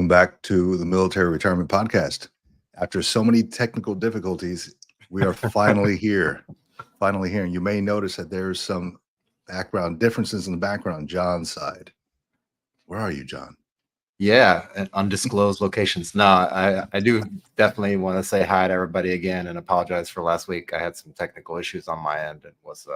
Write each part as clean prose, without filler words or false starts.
Welcome back to the Military Retirement Podcast. After so many technical difficulties, we are finally here. Finally here. And you may notice that there's some background differences in the background. John's side. Where are you, John? Yeah, at undisclosed locations. No, I do definitely want to say hi to everybody again and apologize for last week. I had some technical issues on my end and was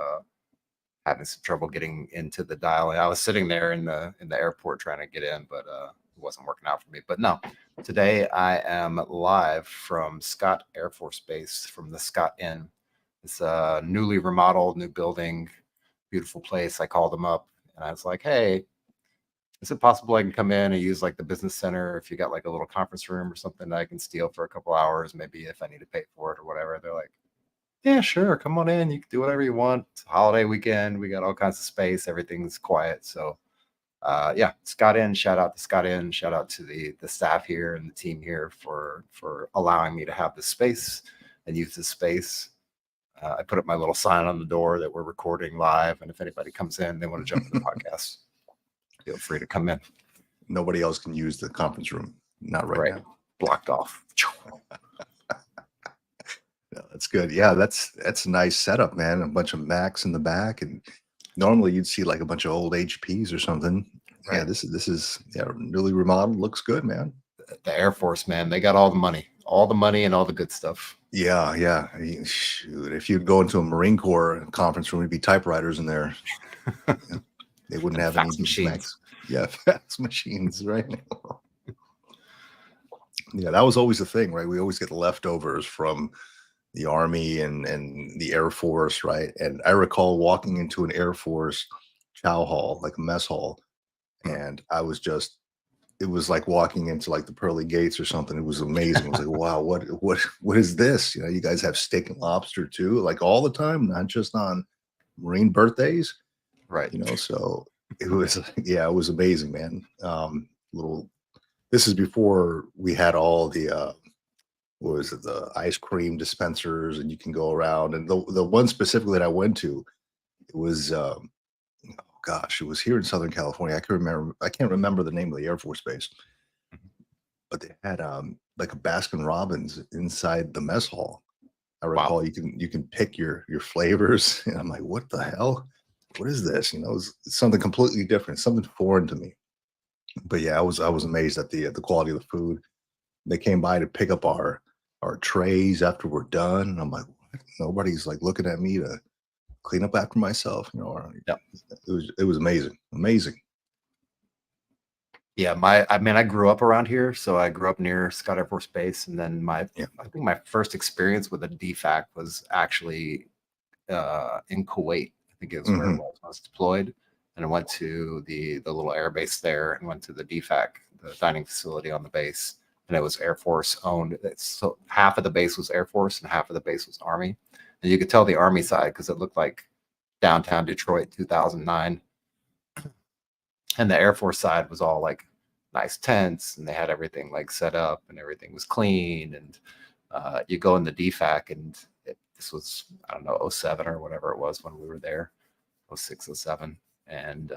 having some trouble getting into the dial. I was sitting there in the airport trying to get in, but it wasn't working out for me. But no, today I am live from Scott Air Force Base from the Scott Inn. It's a newly remodeled, new building, beautiful place. I called them up and I was like, hey, is it possible I can come in and use like the business center if you got like a little conference room or something that I can steal for a couple hours, maybe if I need to pay for it or whatever? They're like, yeah, sure. Come on in. You can do whatever you want. It's a holiday weekend. We got all kinds of space. Everything's quiet. So yeah, Scott Inn, shout out to Scott Inn. Shout out to the staff here and the team here for allowing me to have this space and use this space. I put up my little sign on the door that we're recording live. And if anybody comes in, they want to jump in the podcast, feel free to come in. Nobody else can use the conference room. Not right now. Blocked off. Yeah, that's good. Yeah, that's a nice setup, man. A bunch of Macs in the back, and normally you'd see like a bunch of old HPs or something. Right. Yeah, this is newly remodeled. Looks good, man. The Air Force, man, they got all the money and all the good stuff. Yeah. I mean, shoot, if you'd go into a Marine Corps conference room, it'd be typewriters in there. They wouldn't have any machines. Yeah, fax machines, right? Yeah, that was always the thing, right? We always get leftovers from the Army and the Air Force, right? And I recall walking into an Air Force chow hall, like a mess hall, and it was like walking into like the pearly gates or something. It was amazing. It was like, wow, what is this? You know, you guys have steak and lobster too, like all the time, not just on Marine birthdays. Right. You know, so it was, it was amazing, man. This is before we had all the, the ice cream dispensers, and you can go around. And the one specifically that I went to, it was, it was here in Southern California. I can't remember the name of the Air Force base, but they had like a Baskin Robbins inside the mess hall. I recall. Wow. You can pick your flavors, and I'm like, what the hell? What is this? You know, it's something completely different, something foreign to me. But yeah, I was amazed at the quality of the food. They came by to pick up our trays after we're done, and I'm like, what? Nobody's like looking at me to clean up after myself. You know, it was amazing. Yeah, I grew up around here, so I grew up near Scott Air Force Base, and then I think my first experience with a DFAC was actually in Kuwait. I think it was where I was deployed, and I went to the little air base there and went to the DFAC, the dining facility on the base, and it was Air Force owned. So half of the base was Air Force and half of the base was Army, and you could tell the Army side because it looked like downtown Detroit 2009, and the Air Force side was all like nice tents, and they had everything like set up and everything was clean. And you go in the DFAC, and this was, I don't know, 07 or whatever it was when we were there, 06, 07. And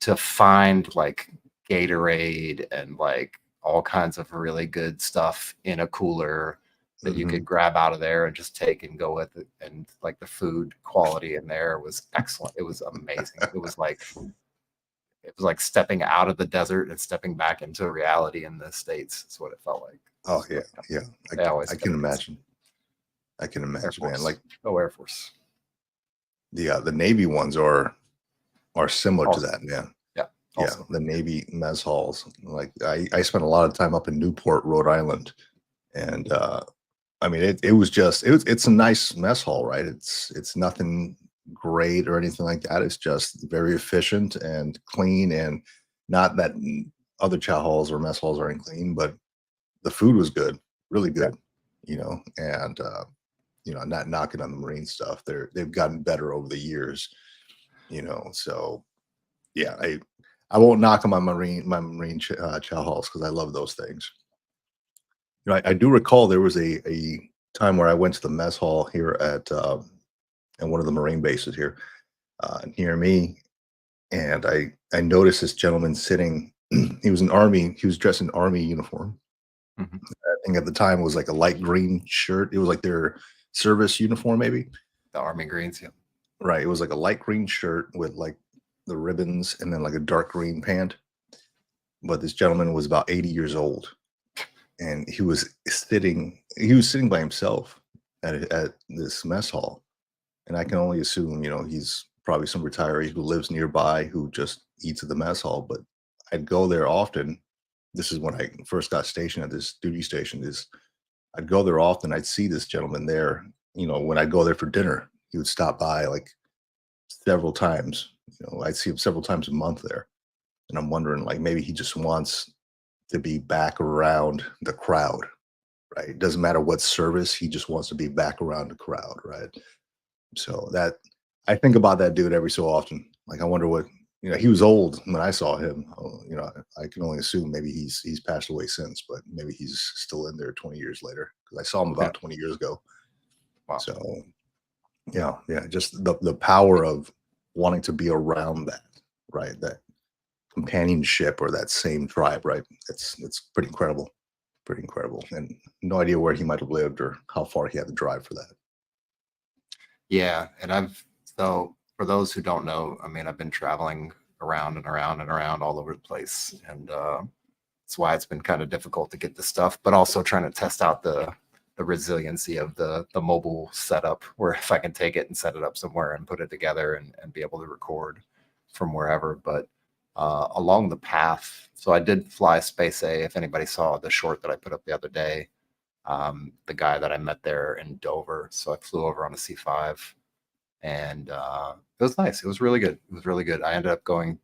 to find like Gatorade and like all kinds of really good stuff in a cooler that you could grab out of there and just take and go with it. And like the food quality in there was excellent. It was amazing. It was like stepping out of the desert and stepping back into reality in the States. That's what it felt like. Oh yeah. I can imagine. I can imagine, man. Like Air Force. The Navy ones are similar to that, man. Yeah. Awesome. Yeah, the Navy mess halls. Like I spent a lot of time up in Newport, Rhode Island, and I mean it's a nice mess hall, right? It's nothing great or anything like that. It's just very efficient and clean, and not that other chow halls or mess halls aren't clean, but the food was good, really good. You know, and I'm not knocking on the Marine stuff. They've gotten better over the years, you know. So yeah, I won't knock on my Marine chow halls because I love those things. You know, I do recall there was a time where I went to the mess hall here at one of the Marine bases here near me, and I noticed this gentleman sitting he was an army. He was dressed in army uniform. Mhm. I think at the time it was like a light green shirt. It was like their service uniform, maybe. The army greens, yeah. Right. It was like a light green shirt with like the ribbons and then like a dark green pant. But this gentleman was about 80 years old, and he was sitting by himself at this mess hall. And I can only assume, he's probably some retiree who lives nearby who just eats at the mess hall. But I'd go there often. This is when I first got stationed at this duty station. Is I'd go there often. I'd see this gentleman there. When I'd go there for dinner, he would stop by like several times. I'd see him several times a month there, and I'm wondering, like, maybe he just wants to be back around the crowd, right? It doesn't matter what service, he just wants to be back around the crowd, right? So that I think about that dude every so often. Like, I wonder what he was old when I saw him. I can only assume maybe he's passed away since, but maybe he's still in there 20 years later because I saw him Yeah. about 20 years ago. Wow. So yeah, just the power of wanting to be around that, right? That companionship or that same tribe, right? It's pretty incredible, and no idea where he might have lived or how far he had to drive for that. Yeah, and so for those who don't know, I mean, I've been traveling around and around and around all over the place, and that's why it's been kind of difficult to get the stuff, but also trying to test out the resiliency of the mobile setup, where if I can take it and set it up somewhere and put it together and be able to record from wherever. But along the path, so I did fly Space A. If anybody saw the short that I put up the other day, the guy that I met there in Dover. So I flew over on a C5, and it was nice. It was really good. It was really good. I ended up going,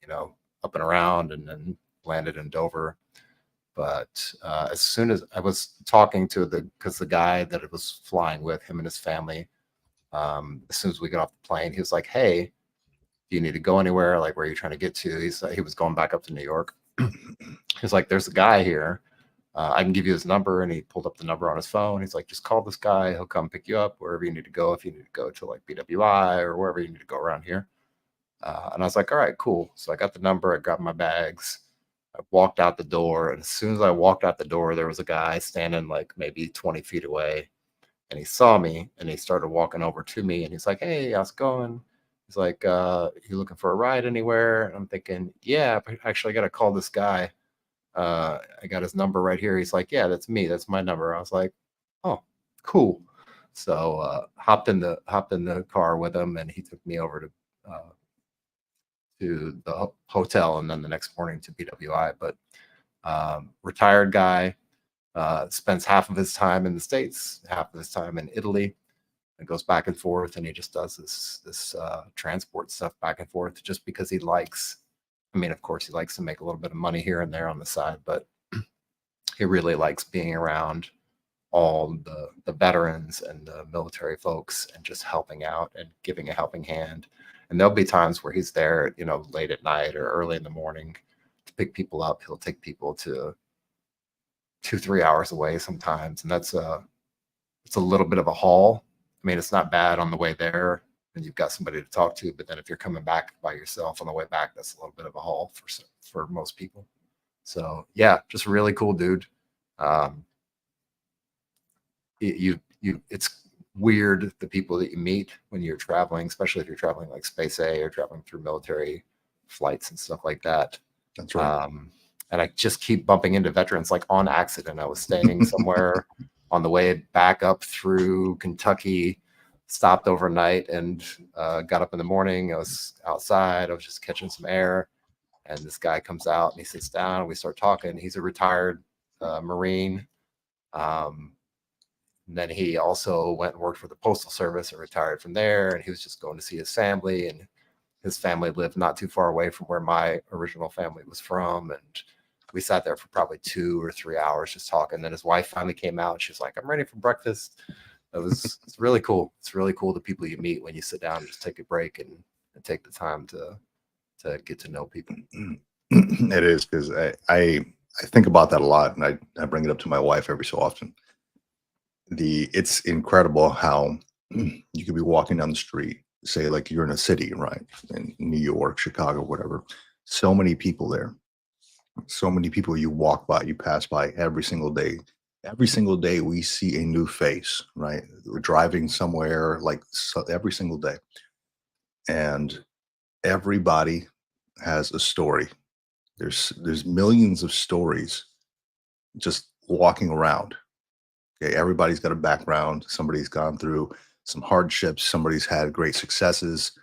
up and around, and then landed in Dover. But as soon as I was talking to because the guy that I was flying with, him and his family, as soon as we got off the plane, he was like, "Hey, do you need to go anywhere? Like, where are you trying to get to?" He was going back up to New York. He's like, "There's a guy here. I can give you his number." And he pulled up the number on his phone. He's like, "Just call this guy. He'll come pick you up wherever you need to go. If you need to go to like BWI or wherever you need to go around here." And I was like, "All right, cool." So I got the number. I grabbed my bags. I walked out the door. And as soon as I walked out the door, there was a guy standing like maybe 20 feet away. And he saw me and he started walking over to me. And he's like, "Hey, how's it going?" He's like, "You looking for a ride anywhere?" And I'm thinking, "Yeah, but actually, I got to call this guy. I got his number right here." He's like, "Yeah, that's me. That's my number." I was like, "Oh, cool." So hopped in the car with him, and he took me over to the hotel, and then the next morning to BWI. But retired guy, spends half of his time in the States, half of his time in Italy, and goes back and forth, and he just does this transport stuff back and forth just because he likes. I mean, of course, he likes to make a little bit of money here and there on the side, but he really likes being around all the veterans and the military folks and just helping out and giving a helping hand. And there'll be times where he's there, late at night or early in the morning to pick people up. He'll take people to 2-3 hours away sometimes, and it's a little bit of a haul. I mean, it's not bad on the way there, and you've got somebody to talk to. But then if you're coming back by yourself on the way back, that's a little bit of a haul for most people. So yeah, just really cool dude. Um, it's weird the people that you meet when you're traveling, especially if you're traveling like Space A or traveling through military flights and stuff like that. That's right. And I just keep bumping into veterans like on accident. I was staying somewhere on the way back up through Kentucky, stopped overnight, and got up in the morning. I was outside. I was just catching some air, and this guy comes out and he sits down. And we start talking. He's a retired Marine. And then he also went and worked for the Postal Service and retired from there. And he was just going to see his family, and his family lived not too far away from where my original family was from. And we sat there for probably 2 or 3 hours just talking. And then his wife finally came out. And she was like, "I'm ready for breakfast." It's really cool. It's really cool the people you meet when you sit down and just take a break and take the time to get to know people. It is, because I think about that a lot, and I bring it up to my wife every so often. It's incredible how you could be walking down the street, say like you're in a city, right? In New York, Chicago, whatever. So many people there. So many people you walk by, you pass by every single day. Every single day we see a new face, right? We're driving somewhere like every single day. And everybody has a story. There's millions of stories just walking around. Okay, everybody's got a background. Somebody's gone through some hardships. Somebody's had great successes,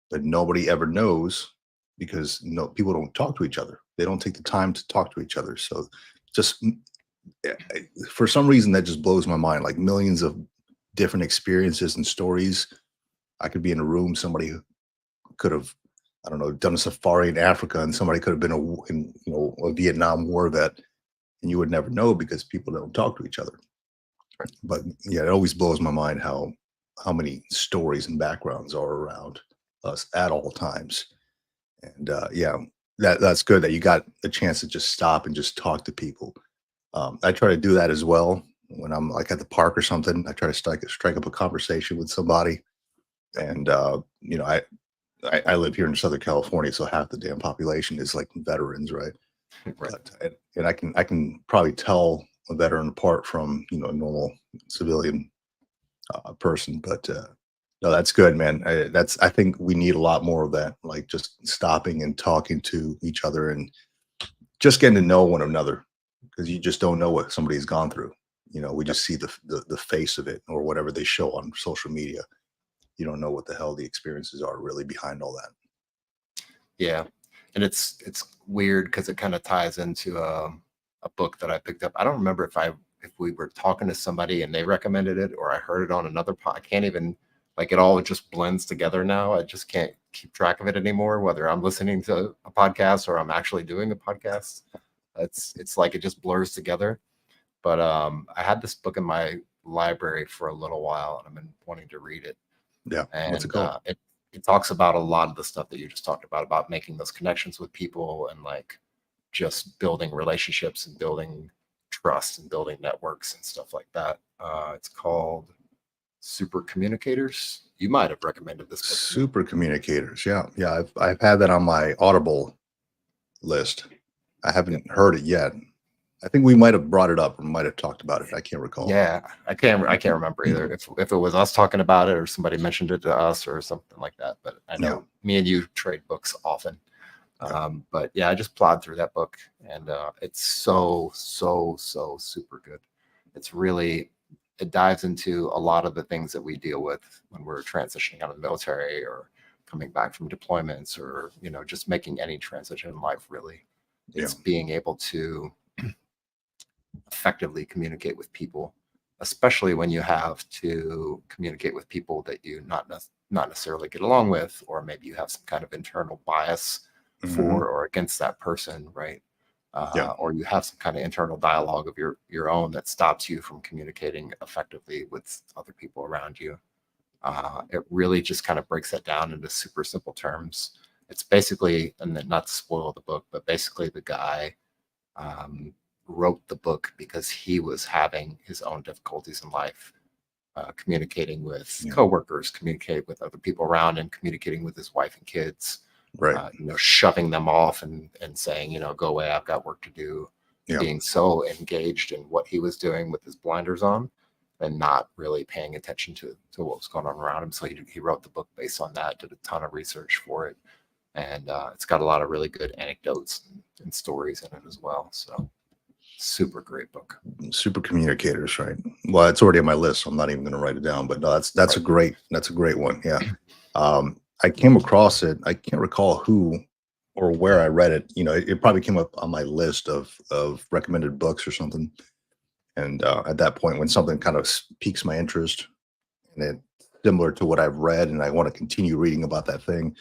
but nobody ever knows because no people don't talk to each other. They don't take the time to talk to each other. So just for some reason that just blows my mind. Like millions of different experiences and stories. I could be in a room. Somebody could have, I don't know, done a safari in Africa, and somebody could have been a Vietnam War vet, and you would never know because people don't talk to each other. But yeah, it always blows my mind how many stories and backgrounds are around us at all times. And yeah, that's good that you got a chance to just stop and just talk to people. I try to do that as well when I'm like at the park or something. I try to strike up a conversation with somebody, and I live here in Southern California, so half the damn population is like veterans, right? Right. And I can probably tell a veteran apart from a normal civilian person. But no, that's good, man. I think we need a lot more of that, like just stopping and talking to each other and just getting to know one another because you just don't know what somebody's gone through. We just see the face of it or whatever they show on social media. You don't know what the hell the experiences are really behind all that. Yeah, and it's weird because it kind of ties into a book that I picked up. I don't remember if we were talking to somebody and they recommended it or I heard it on another I can't even, like, it all just blends together now. I just can't keep track of it anymore, whether I'm listening to a podcast or I'm actually doing a podcast. It's like it just blurs together. But I had this book in my library for a little while and I've been wanting to read it. Yeah. What's it And called? it talks about a lot of the stuff that you just talked about making those connections with people and like just building relationships and building trust and building networks and stuff like that. It's called Supercommunicators. You might have recommended this book to me. Supercommunicators. Yeah. Yeah. I've had that on my Audible list. I haven't heard it yet. I think we might have brought it up or might have talked about it. I can't recall. Yeah, I can't remember either if it was us talking about it or somebody mentioned it to us or something like that. But I know me and you trade books often. But yeah, I just plowed through that book and it's so super good. It dives into a lot of the things that we deal with when we're transitioning out of the military or coming back from deployments or just making any transition in life. Really, it's being able to effectively communicate with people, especially when you have to communicate with people that you not necessarily get along with, or maybe you have some kind of internal bias for or against that person, right? Or you have some kind of internal dialogue of your own that stops you from communicating effectively with other people around you. It really just kind of breaks that down into super simple terms. It's basically, and then not to spoil the book, but basically the guy wrote the book because he was having his own difficulties in life, communicating with coworkers, communicating with other people around him, communicating with his wife and kids, Right. Shoving them off and saying, go away, I've got work to do, being so engaged in what he was doing with his blinders on and not really paying attention to what was going on around him. So he wrote the book based on that, did a ton of research for it. And it's got a lot of really good anecdotes and stories in it as well. So super great book. Supercommunicators, right? Well, it's already on my list, so I'm not even going to write it down. But no, that's Right. a great one. Yeah. I came across it. I can't recall who or where I read it. It probably came up on my list of recommended books or something. And at that point, when something kind of piques my interest and it's similar to what I've read, and I want to continue reading about that thing,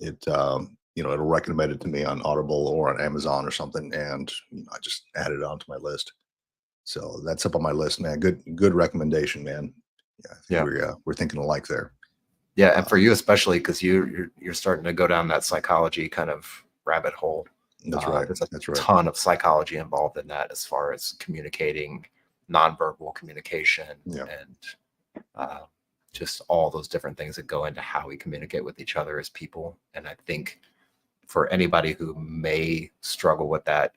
it'll recommend it to me on Audible or on Amazon or something, and I just added it onto my list. So that's up on my list, man. Good recommendation, man. Yeah, I think we're thinking alike there. Yeah, and for you especially, because you're starting to go down that psychology kind of rabbit hole. That's right. There's a That's right. ton of psychology involved in that as far as communicating, nonverbal communication, and just all those different things that go into how we communicate with each other as people. And I think for anybody who may struggle with that,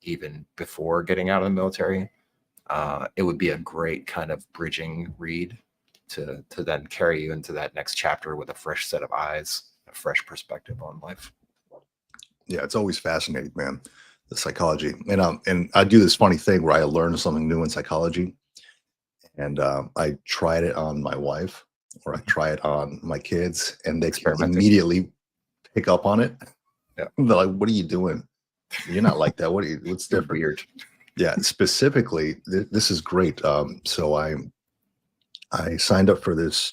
even before getting out of the military, it would be a great kind of bridging read to then carry you into that next chapter with a fresh set of eyes, a fresh perspective on life. Yeah, it's always fascinating, man. The psychology, and I do this funny thing where I learn something new in psychology, and I tried it on my wife, or I try it on my kids, and they can Experimenting. immediately pick up on it. Yeah. They're like, "What are you doing? You're not like that. What's You're different?" weird. Yeah, specifically, this is great. So I signed up for this.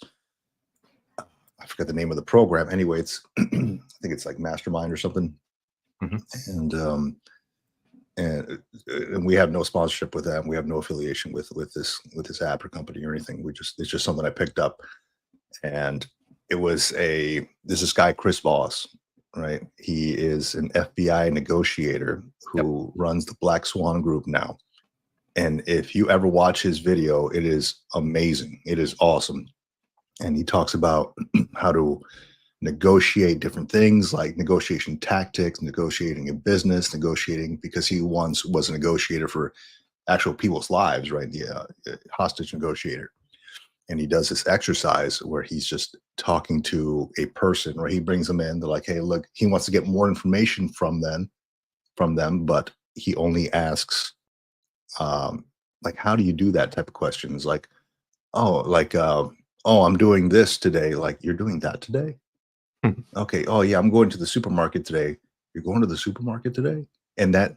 I forgot the name of the program. Anyway, it's I think it's like Mastermind or something, Mhm. and and we have no sponsorship with them. We have no affiliation with this app or company or anything. It's just something I picked up, and there's this guy Chris Voss, right? He is an FBI negotiator who runs the Black Swan Group now. And if you ever watch his video, it is amazing. It is awesome. And he talks about how to negotiate different things like negotiation tactics, negotiating in business, negotiating because he once was a negotiator for actual people's lives, right? The hostage negotiator. And he does this exercise where he's just talking to a person, right? He brings them in. They're like, "Hey, look," he wants to get more information from them, but he only asks, like, "How do you do that?" type of questions, like, "Oh, like, oh, I'm doing this today." Like, "You're doing that today? Okay. Oh, yeah, I'm going to the supermarket today." "You're going to the supermarket today?" And that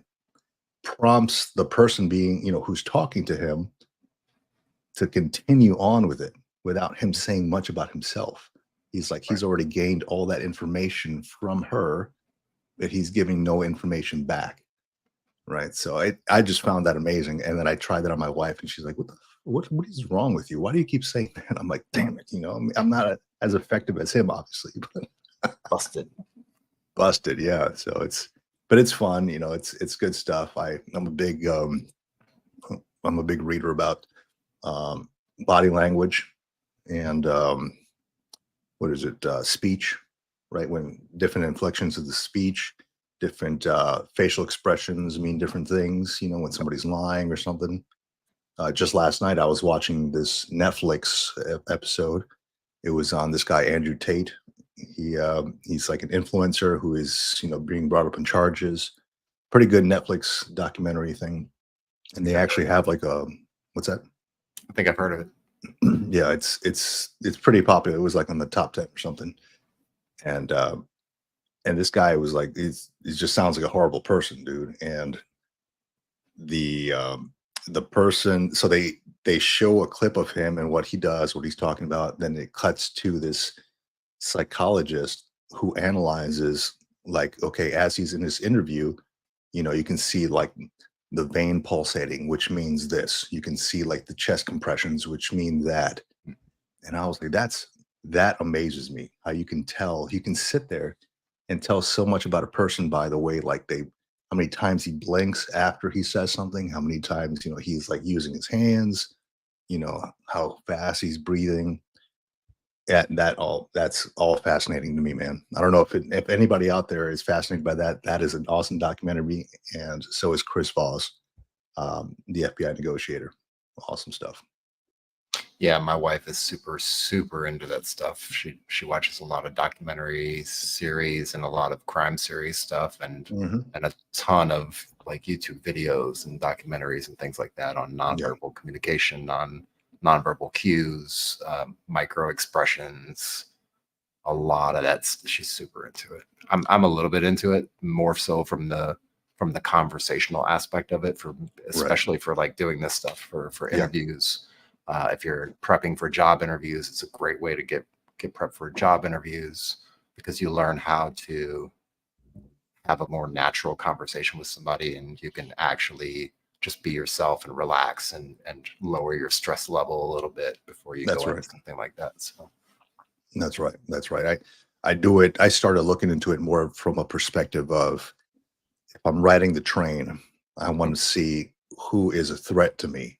prompts the person being, who's talking to him to continue on with it without him saying much about himself. He's like, Right. he's already gained all that information from her, but he's giving no information back. Right. So I just found that amazing. And then I tried that on my wife, and she's like, what is wrong with you? Why do you keep saying that?" I'm like, damn it. I'm not as effective as him, obviously, but Busted. busted. Yeah. So but it's fun. It's good stuff. I'm a big reader about um, body language and what is it? Speech, right? When different inflections of the speech, different facial expressions mean different things. When somebody's lying or something. Just last night, I was watching this Netflix episode. It was on this guy Andrew Tate. He's like an influencer who is being brought up in charges. Pretty good Netflix documentary thing, and they actually have like a what's that? I think I've heard of it. Yeah, it's pretty popular. It was like on the top 10 or something, and this guy was like, he just sounds like a horrible person, dude. And the person, so they show a clip of him and what he does, what he's talking about. Then it cuts to this psychologist who analyzes, like, okay, as he's in this interview, you can see like the vein pulsating, which means this. You can see like the chest compressions, which mean that. And I was like, that amazes me how you can tell. You can sit there and tell so much about a person by the way, like how many times he blinks after he says something, how many times, he's like using his hands, how fast he's breathing. That's all fascinating to me, man. I don't know if anybody out there is fascinated by that. That is an awesome documentary, and so is Chris Voss, the FBI negotiator. Awesome stuff. Yeah, my wife is super, super into that stuff. She watches a lot of documentary series and a lot of crime series stuff, and Mhm. a ton of like YouTube videos and documentaries and things like that on Yeah, nonverbal communication, on nonverbal cues, micro expressions. A lot of that. She's super into it. I'm a little bit into it, more so from the conversational aspect of it, for right. especially for like doing this stuff for Yeah, interviews. If you're prepping for job interviews, it's a great way to get prepped for job interviews, because you learn how to have a more natural conversation with somebody, and you can actually just be yourself and relax and lower your stress level a little bit before you that's go into right. something like that. So That's right. That's right. I do it. I started looking into it more from a perspective of, if I'm riding the train, I want to see who is a threat to me.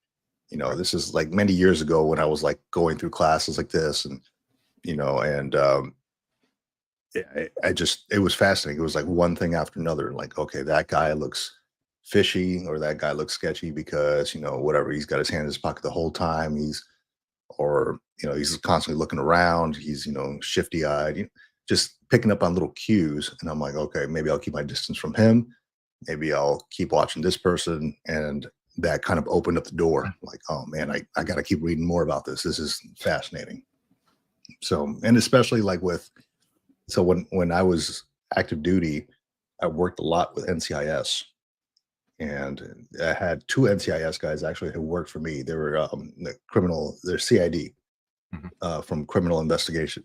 right. This is like many years ago when I was like going through classes like this, and and it was fascinating. It was like one thing after another. Like, okay, that guy looks fishy, or that guy looks sketchy because, whatever, he's got his hand in his pocket the whole time. He's constantly looking around. He's, shifty eyed, just picking up on little cues. And I'm like, okay, maybe I'll keep my distance from him. Maybe I'll keep watching this person. And that kind of opened up the door. Like, oh man, I got to keep reading more about this. This is fascinating. So, and especially when I was active duty, I worked a lot with NCIS, and I had two NCIS guys actually who worked for me. They were they're CID, from Criminal Investigative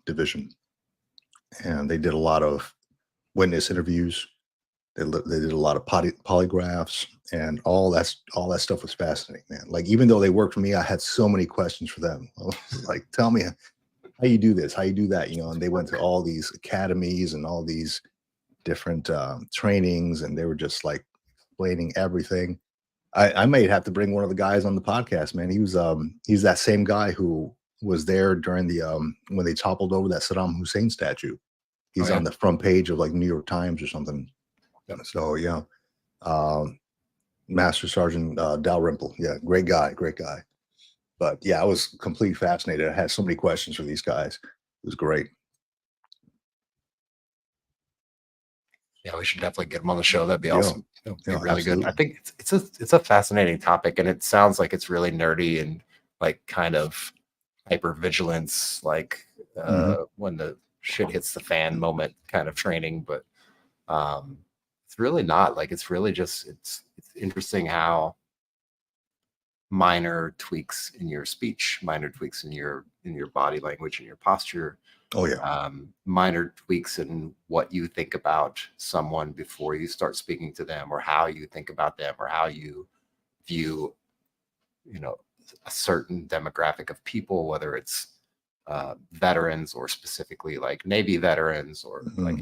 Division, and they did a lot of witness interviews. They did a lot of polygraphs, and all that stuff was fascinating, man. Like, even though they worked for me, I had so many questions for them. I was like, tell me how you do this, how you do that, and they went to all these academies and all these different trainings, and they were just like explaining everything. I might have to bring one of the guys on the podcast, man. He's that same guy who was there during the when they toppled over that Saddam Hussein statue. He's on the front page of like New York Times or something. So yeah, Master Sergeant Dalrymple, great guy. But yeah, I was completely fascinated. I had so many questions for these guys. It was great. Yeah, we should definitely get them on the show. That'd be awesome. That'd be really absolutely. good. I think it's a fascinating topic, and it sounds like it's really nerdy and like kind of hypervigilance, like when the shit hits the fan moment kind of training. But it's really not. Like, it's really just it's interesting how minor tweaks in your speech, minor tweaks in your body language and your posture, minor tweaks in what you think about someone before you start speaking to them, or how you think about them, or how you view a certain demographic of people, whether it's veterans or specifically like Navy veterans, or like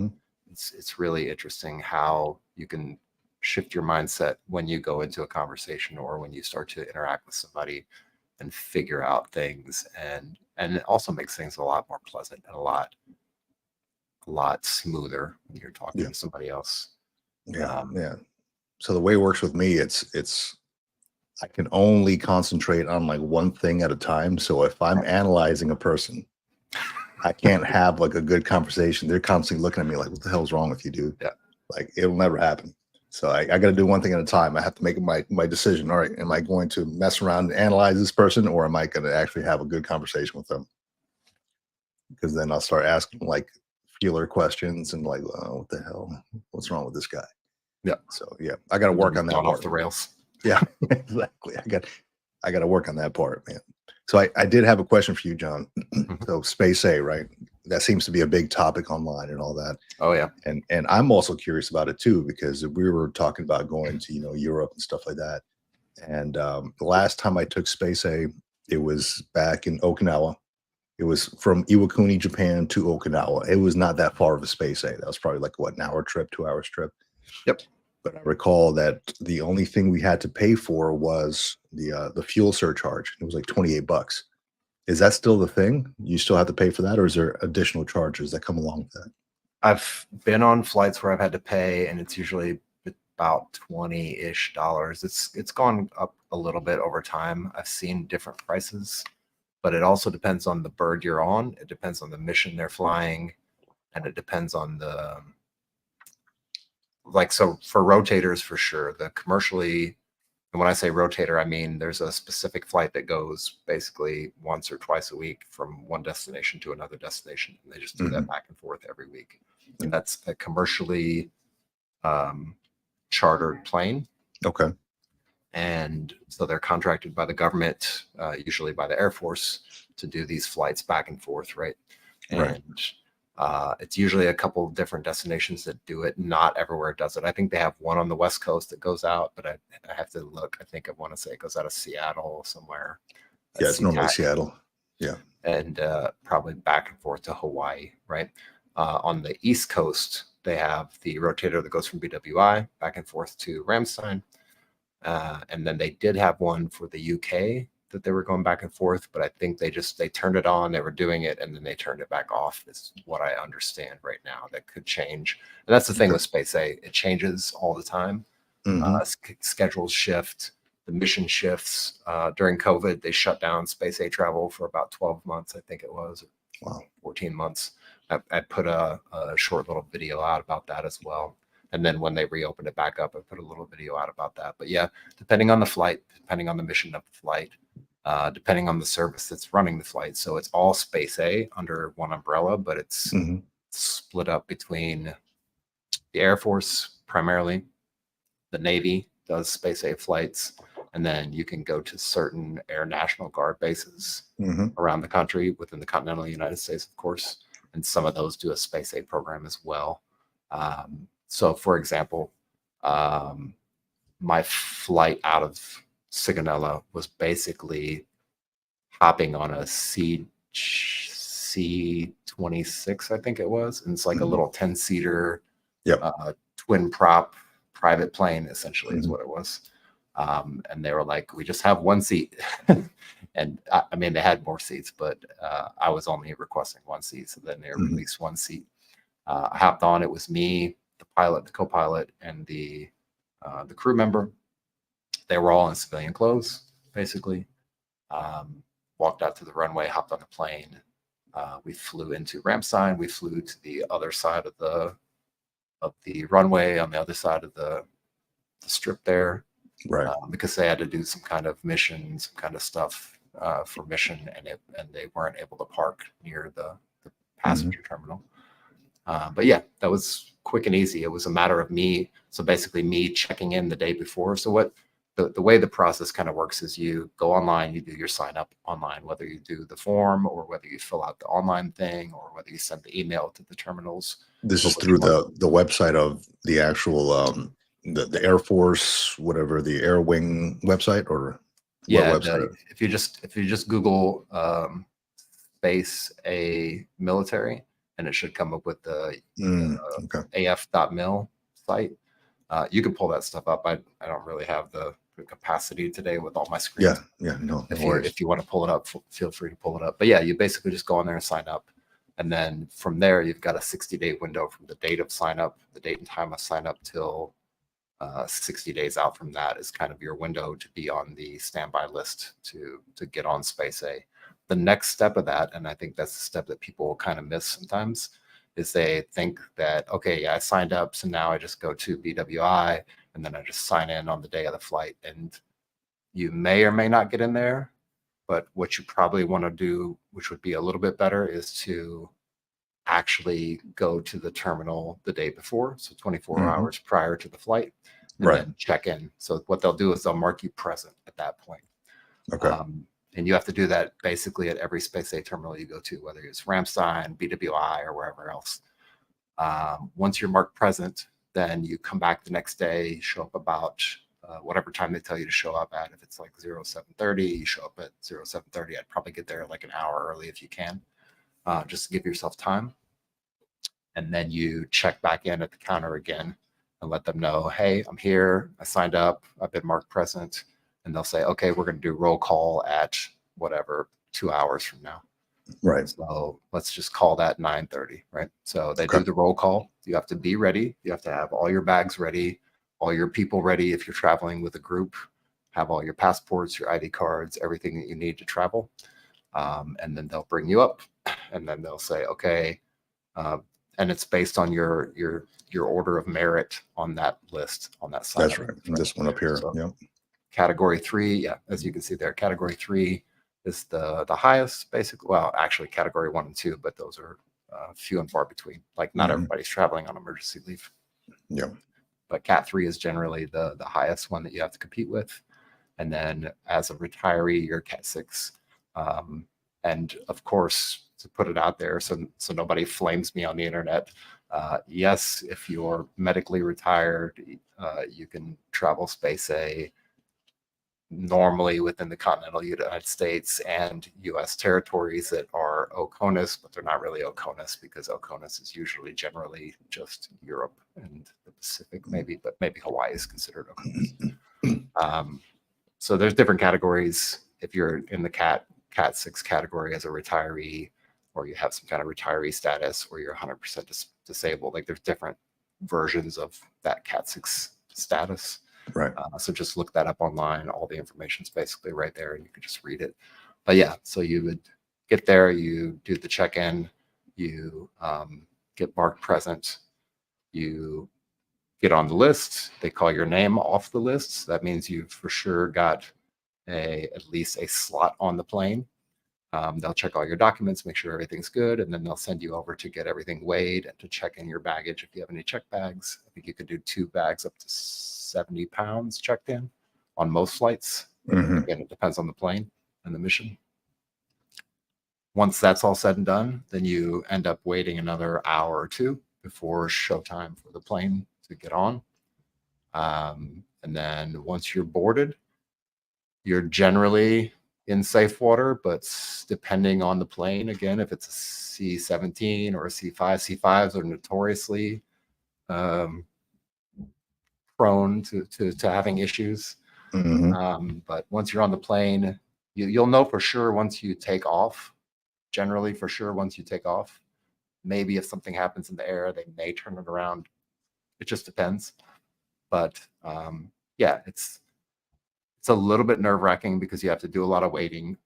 it's really interesting how you can shift your mindset when you go into a conversation or when you start to interact with somebody and figure out things, and it also makes things a lot more pleasant and a lot smoother when you're talking to somebody else. So the way it works with me, it's I can only concentrate on like one thing at a time. So if I'm analyzing a person, I can't have like a good conversation. They're constantly looking at me like, what the hell's wrong with you, dude? Like, it'll never happen. So I got to do one thing at a time. I have to make my decision. All right, am I going to mess around and analyze this person, or am I going to actually have a good conversation with them? Because then I'll start asking like feeler questions and like, oh, what the hell? What's wrong with this guy? Yeah. So I got to work on that. Off the rails. Yeah, exactly. I got to work on that part, man. So I did have a question for you, John. So Space A, right? That seems to be a big topic online and all that. Oh yeah. And I'm also curious about it too, because we were talking about going to, Europe and stuff like that. And the last time I took Space A, it was back in Okinawa. It was from Iwakuni, Japan to Okinawa. It was not that far of a Space A. That was probably like an hour trip, 2 hours trip. Yep. But I recall that the only thing we had to pay for was the fuel surcharge. It was like $28. Is that still the thing? You still have to pay for that, or is there additional charges that come along with that? I've been on flights where I've had to pay, and it's usually about $20-ish. It's gone up a little bit over time. I've seen different prices, but it also depends on the bird you're on. It depends on the mission they're flying, and it depends on the so for rotators, for sure, the commercially. And when I say rotator, I mean there's a specific flight that goes basically once or twice a week from one destination to another destination. And they just do that back and forth every week. And that's a commercially chartered plane. Okay. And so they're contracted by the government, usually by the Air Force, to do these flights back and forth, right? And it's usually a couple of different destinations that do it. Not everywhere does it. I think they have one on the West Coast that goes out, but I have to look. I want to say it goes out of Seattle somewhere. Yeah, it's normally Seattle. Yeah. And probably back and forth to Hawaii, right? On the East Coast, they have the rotator that goes from BWI back and forth to Ramstein. And then they did have one for the UK that they were going back and forth, but I think they turned it on, they were doing it, and then they turned it back off, is what I understand right now. That could change. And that's the thing with Space A. It changes all the time. Schedules shift, the mission shifts. During COVID, they shut down Space A travel for about 12 months, I think it was. Wow. 14 months. I put a short little video out about that as well. And then when they reopened it back up, I put a little video out about that. But yeah, depending on the flight, depending on the mission of the flight, depending on the service that's running the flight. So it's all Space A under one umbrella, but it's split up between the Air Force primarily, the Navy does Space A flights, and then you can go to certain Air National Guard bases around the country, within the continental United States, of course. And some of those do a Space A program as well. So, for example, my flight out of Sigonella was basically hopping on a C-26, I think it was. And it's like a little 10-seater twin prop private plane, essentially, is what it was. And they were like, we just have one seat. And I mean, they had more seats, but I was only requesting one seat. So then they released one seat. I hopped on. It was me, the pilot, the co-pilot, and the crew member. They were all in civilian clothes, basically. Walked out to the runway, hopped on the plane. We flew into Ramstein. We flew to the other side of the runway, on the other side of the strip there. Right. Because they had to do some kind of mission, some kind of stuff for mission, and they weren't able to park near the passenger terminal. But yeah, that was quick and easy. It was a matter of me. So basically me checking in the day before. So what the way the process kind of works is you go online, you do your sign up online, whether you do the form or whether you fill out the online thing or whether you send the email to the terminals. This is through the website of the actual the Air Force, whatever, the Air Wing website, or website? If you just Google Space A military, and it should come up with the af.mil site. You can pull that stuff up. I don't really have the capacity today with all my screens. No. If you want to pull it up, feel free to pull it up. But yeah, you basically just go on there and sign up. And then from there, you've got a 60-day window from the date of sign up, the date and time of sign up, till 60 days out from that is kind of your window to be on the standby list to get on Space A. The next step of that, and I think that's the step that people kind of miss sometimes, is they think that, okay, yeah, I signed up, so now I just go to BWI and then I just sign in on the day of the flight. And you may or may not get in there, but what you probably want to do, which would be a little bit better, is to actually go to the terminal the day before, so 24 hours prior to the flight, and then check in. So what they'll do is they'll mark you present at that point. Okay. And you have to do that basically at every Space A terminal you go to, whether it's Ramstein, BWI, or wherever else. Once you're marked present, then you come back the next day, show up about whatever time they tell you to show up at. If it's like 07:30, you show up at 07:30. I'd probably get there like an hour early if you can, just to give yourself time. And then you check back in at the counter again and let them know, hey, I'm here. I signed up. I've been marked present. And they'll say, okay, we're going to do roll call at whatever, 2 hours from now. Right. So let's just call that 9:30, right? So they do the roll call. You have to be ready. You have to have all your bags ready, all your people ready. If you're traveling with a group, have all your passports, your ID cards, everything that you need to travel. And then they'll bring you up, and then they'll say, okay, and it's based on your order of merit on that list, on that side. That's right. This one up here. So, Category 3, as you can see there, Category 3 is the highest, basically. Well, actually, Category 1 and 2, but those are few and far between. Like, not everybody's traveling on emergency leave. Yeah. But Cat 3 is generally the highest one that you have to compete with. And then as a retiree, you're Cat 6. And of course, to put it out there so nobody flames me on the internet, yes, if you're medically retired, you can travel Space A normally within the continental United States and U.S. territories that are OCONUS, but they're not really OCONUS because OCONUS is usually generally just Europe and the Pacific, maybe, but maybe Hawaii is considered OCONUS. So there's different categories. if you're in the cat 6 category as a retiree, or you have some kind of retiree status, or you're 100% disabled. Like there's different versions of that cat 6 status. Right. So just look that up online. All the information is basically right there, and you can just read it. But yeah, so you would get there, you do the check-in, you get marked present, you get on the list. They call your name off the list. So that means you've for sure got at least a slot on the plane. They'll check all your documents, make sure everything's good, and then they'll send you over to get everything weighed and to check in your baggage if you have any check bags. I think you could do 2 bags up to 70 pounds checked in on most flights. Again, it depends on the plane and the mission. Once that's all said and done, then you end up waiting another hour or 2 before showtime for the plane to get on. And then once you're boarded, you're generally in safe water, but depending on the plane, again, if it's a C-17 or a C-5, C-5s are notoriously prone to having issues. But once you're on the plane, you'll know for sure once you take off. Generally, for sure, once you take off. Maybe if something happens in the air, they may turn it around. It just depends. But yeah, it's a little bit nerve-wracking because you have to do a lot of waiting,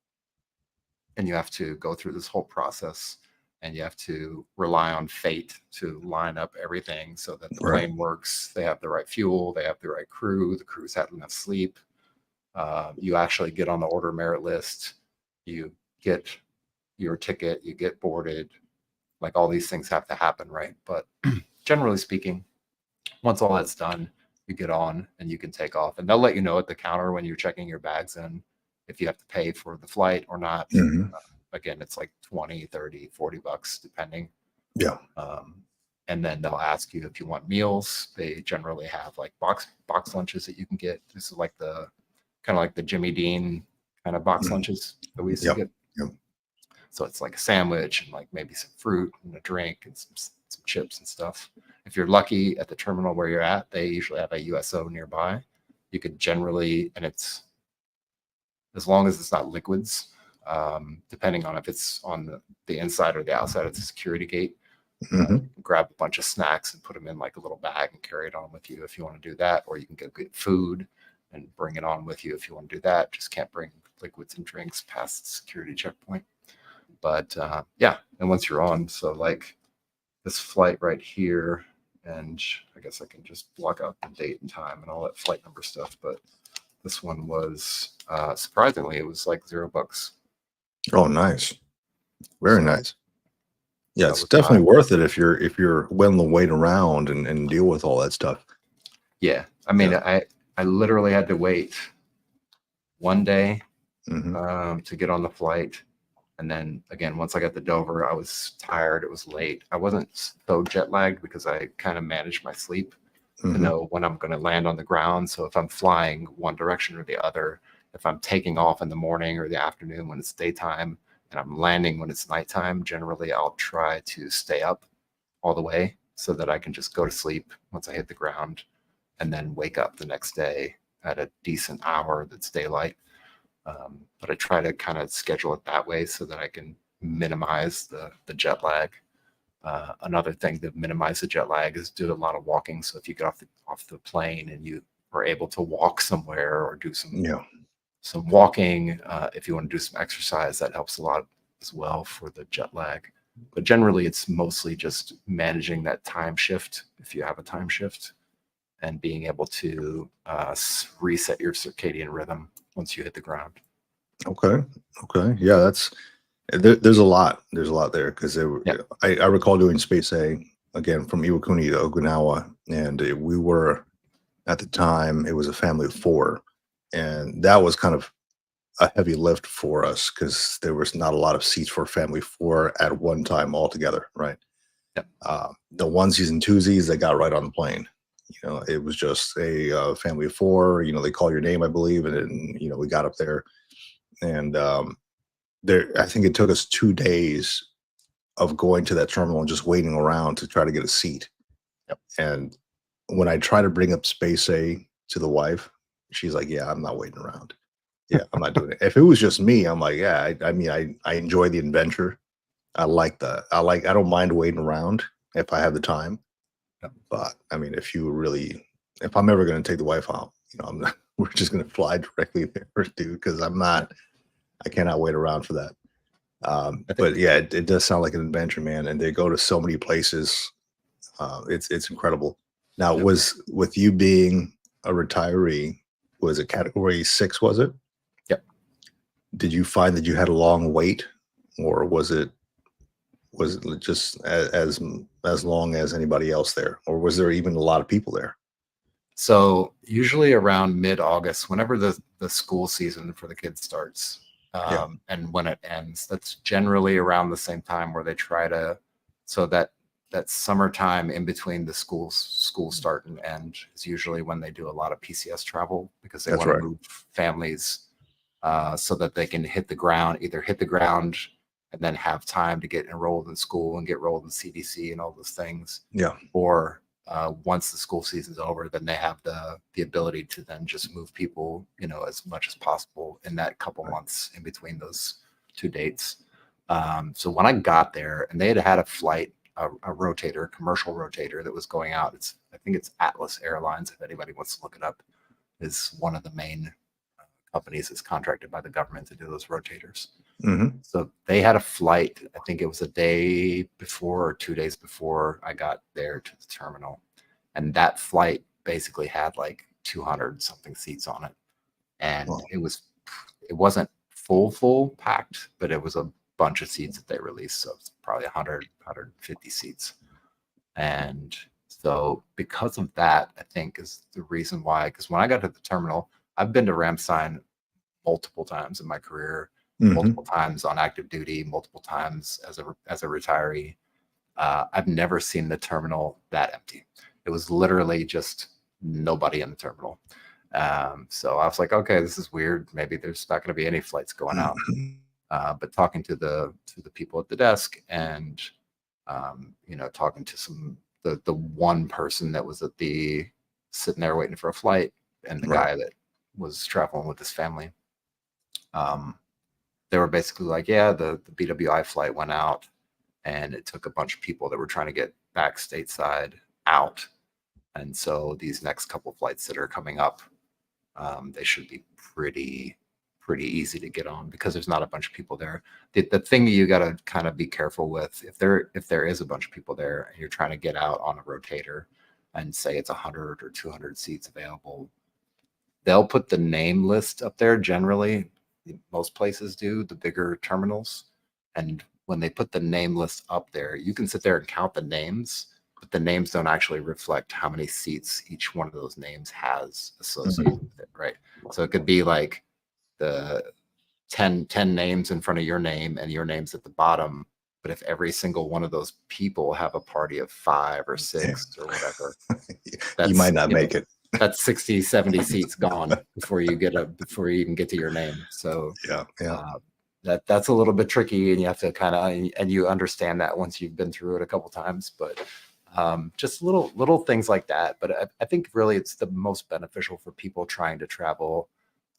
and you have to go through this whole process, and you have to rely on fate to line up everything so that the plane works. They have the right fuel, they have the right crew, the crew's had enough sleep. You actually get on the order merit list, you get your ticket, you get boarded. Like all these things have to happen, right? But generally speaking, once all that's done, you get on and you can take off, and they'll let you know at the counter when you're checking your bags in if you have to pay for the flight or not. Again, it's like 20, 30, 40 bucks depending. Yeah. And then they'll ask you if you want meals. They generally have like box lunches that you can get. This is like the kind of like the Jimmy Dean kind of box lunches that we used to get. So it's like a sandwich and like maybe some fruit and a drink and some chips and stuff. If you're lucky at the terminal where you're at, they usually have a USO nearby. You could generally, and it's as long as it's not liquids, depending on if it's on the inside or the outside of the security gate, you can grab a bunch of snacks and put them in like a little bag and carry it on with you if you want to do that. Or you can get good food and bring it on with you if you want to do that. Just can't bring liquids and drinks past the security checkpoint. But yeah, and once you're on, so like this flight right here, and I guess I can just block out the date and time and all that flight number stuff. But this one was surprisingly, it was like $0. Oh, nice. Very nice. Yeah, it's definitely worth it if you're willing to wait around and deal with all that stuff. Yeah. I mean, I literally had to wait one day to get on the flight. And then again, once I got to Dover, I was tired. It was late. I wasn't so jet lagged because I kind of managed my sleep to know when I'm going to land on the ground. So if I'm flying one direction or the other, if I'm taking off in the morning or the afternoon when it's daytime, and I'm landing when it's nighttime, generally I'll try to stay up all the way so that I can just go to sleep once I hit the ground and then wake up the next day at a decent hour that's daylight. But I try to kind of schedule it that way so that I can minimize the jet lag. Another thing to minimize the jet lag is do a lot of walking. So if you get off the plane and you are able to walk somewhere or do some walking, if you want to do some exercise, that helps a lot as well for the jet lag. But generally, it's mostly just managing that time shift if you have a time shift, and being able to reset your circadian rhythm once you hit the ground. Okay. Yeah, there's a lot there because I recall doing Space A again from Iwakuni to Okinawa, and we were at the time it was a family of 4, and that was kind of a heavy lift for us because there was not a lot of seats for family 4 at one time altogether, right? The onesies and twosies that got right on the plane. It was just a family of 4. They call your name, I believe, and then we got up there, and I think it took us 2 days of going to that terminal and just waiting around to try to get a seat. And when I try to bring up Space A to the wife, she's like, "Yeah, I'm not waiting around." Yeah, I'm not doing it. If it was just me, I'm like, yeah, I mean, I enjoy the adventure. I don't mind waiting around if I have the time. Yep. But I mean, if I'm ever going to take the wife out, I'm not, we're just going to fly directly there, dude, because I cannot wait around for that. I think But yeah, it does sound like an adventure, man. And they go to so many places. It's incredible. Now, yep. was with you being a retiree, was it category 6, was it? Yep. Did you find that you had a long wait, or was it just as long as anybody else there, or was there even a lot of people there? So usually around mid-August, whenever the school season for the kids starts, Yeah, and when it ends, that's generally around the same time where they try to, so that summertime in between the school start and end is usually when they do a lot of PCS travel because they that's want to right. move families so that they can either hit the ground and then have time to get enrolled in school and get enrolled in CDC and all those things, Yeah, or once the school season's over, then they have the ability to then just move people, as much as possible in that couple right. months in between those two dates. So when I got there, and they had a flight, a rotator, commercial rotator that was going out. I think it's Atlas Airlines. If anybody wants to look it up, is one of the main companies that's contracted by the government to do those rotators. Hmm. So they had a flight, I think it was a day before or 2 days before I got there to the terminal. And that flight basically had like 200 something seats on it. And Well, it wasn't full packed, but it was a bunch of seats that they released. So it's probably 150 seats. And so because of that, I think is the reason why, because when I got to the terminal, I've been to Ramstein multiple times in my career, hmm. multiple times on active duty, multiple times as a retiree. I've never seen the terminal that empty. It was literally just nobody in the terminal. So I was like, okay, this is weird. Maybe there's not going to be any flights going out. But talking to the people at the desk and talking to the one person that was sitting there waiting for a flight, and the Right. guy that was traveling with his family. They were basically like, yeah, the BWI flight went out and it took a bunch of people that were trying to get back stateside out. And so these next couple flights that are coming up, they should be pretty easy to get on because there's not a bunch of people there. The thing that you got to kind of be careful with, if there is a bunch of people there and you're trying to get out on a rotator and say it's 100 or 200 seats available, they'll put the name list up there. Generally, most places do, the bigger terminals. And when they put the name list up there, you can sit there and count the names, but the names don't actually reflect how many seats each one of those names has associated with it, right? So it could be like the 10 names in front of your name and your name's at the bottom. But if every single one of those people have a party of 5 or 6 or whatever, You might not make it. that's 60, 70 seats gone before you even get to your name. So Yeah, yeah. that's a little bit tricky, and you have to kind of, and you understand that once you've been through it a couple times, but just little things like that. But I think really it's the most beneficial for people trying to travel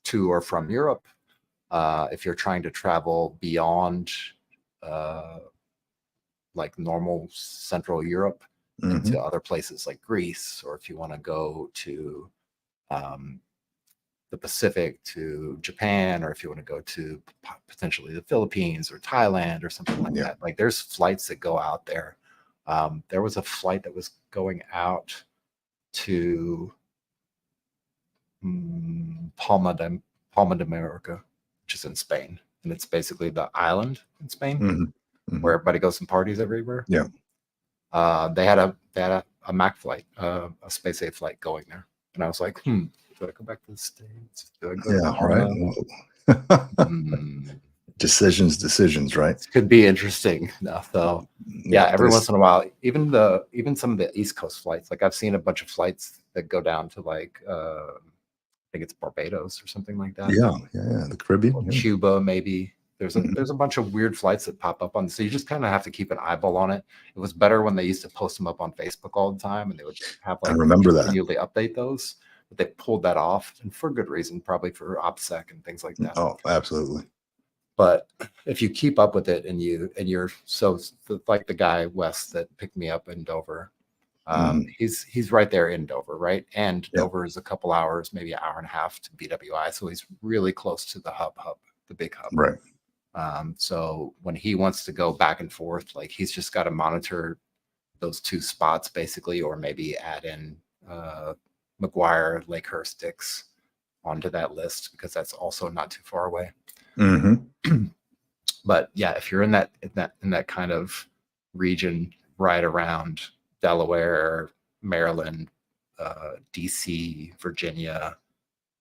to or from Europe. If you're trying to travel beyond like normal Central Europe into Hmm. other places like Greece, or if you want to go to the Pacific to Japan, or if you want to go to potentially the Philippines or Thailand or something like Yeah. that. Like there's flights that go out there. There was a flight that was going out to Palma de Mallorca, which is in Spain, and it's basically the island in Spain Hmm. Hmm. where everybody goes and parties everywhere. Yeah. They had a Mac flight, a Space A flight going there, and I was like, do I go back to the States? Do I go to Yeah. Right. Palma? Decisions, right? This could be interesting. So yeah, Yeah. every once in a while, even some of the East Coast flights, like I've seen a bunch of flights that go down to like I think it's Barbados or something like that. Yeah. Yeah. The Caribbean. Or Yeah. Cuba, maybe. There's Mhm. a bunch of weird flights that pop up on, so you just kind of have to keep an eyeball on it. It was better when they used to post them up on Facebook all the time, and they would have I like remember that. continually update those. but they pulled that off, and for good reason, probably for OPSEC and things like that. Oh, absolutely. But if you keep up with it and you're like the guy Wes that picked me up in Dover, he's right there in Dover, right? And Yep. Dover is a couple hours, maybe an hour and a half to BWI, so he's really close to the hub, the big hub. Right. So when he wants to go back and forth, like he's just got to monitor those two spots basically, or maybe add in McGuire, Lakehurst, Dix onto that list, because that's also not too far away. But yeah, if you're in that kind of region right around Delaware, Maryland, DC, Virginia,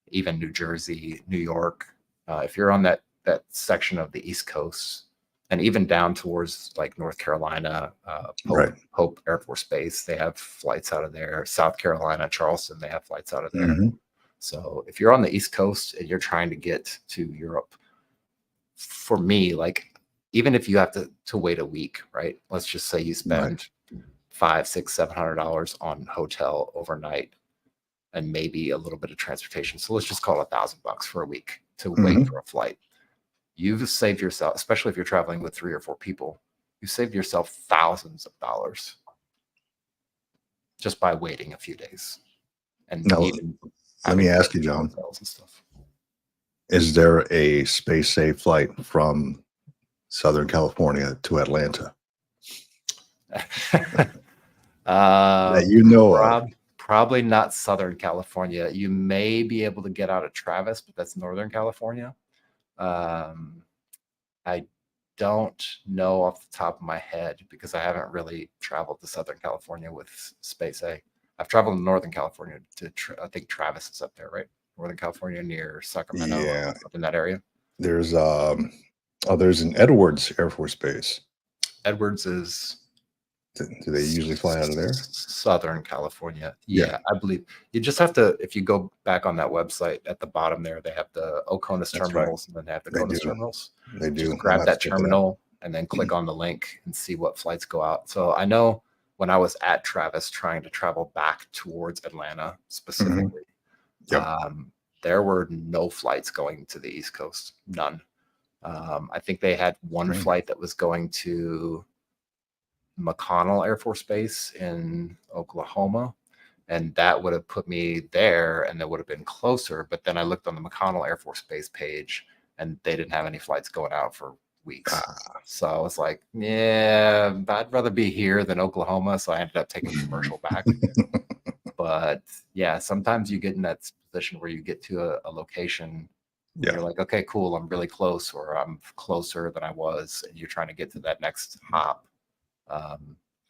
even New Jersey, New York, if you're on that section of the East Coast, and even down towards like North Carolina, Pope Air Force Base, they have flights out of there. South Carolina, Charleston, they have flights out of there. So if you're on the East Coast and you're trying to get to Europe, for me, like even if you have to wait a week, right? Let's just say you spend $500, $600, $700 on hotel overnight and maybe a little bit of transportation. So let's just call it $1,000 for a week to wait for a flight. You've saved yourself, especially if you're traveling with 3 or 4 people, you saved yourself thousands of dollars just by waiting a few days. And now, let me ask you, John, and stuff. Is there a space safe flight from Southern California to Atlanta? That you know of? Probably not Southern California. You may be able to get out of Travis, but that's Northern California. I don't know off the top of my head because I haven't really traveled to Southern California with Space A. I've traveled to Northern California I think Travis is up there, right? Northern California near Sacramento, up in that area. There's there's an Edwards Air Force Base. Edwards is. Do they usually fly out of there? Southern California. Yeah, I believe you just have to, if you go back on that website at the bottom there, they have the Oconus terminals, and then they have the CONUS terminals. They do. Just grab that terminal and then click on the link and see what flights go out. So I know when I was at Travis trying to travel back towards Atlanta specifically, there were no flights going to the East Coast. None. I think they had one flight that was going to McConnell Air Force Base in Oklahoma, and that would have put me there and that would have been closer. But then I looked on the McConnell Air Force Base page and they didn't have any flights going out for weeks. So I was like, yeah, I'd rather be here than Oklahoma. So I ended up taking commercial back. But yeah, sometimes you get in that position where you get to a location. You're like, okay, cool, I'm really close, or I'm closer than I was, and you're trying to get to that next hop.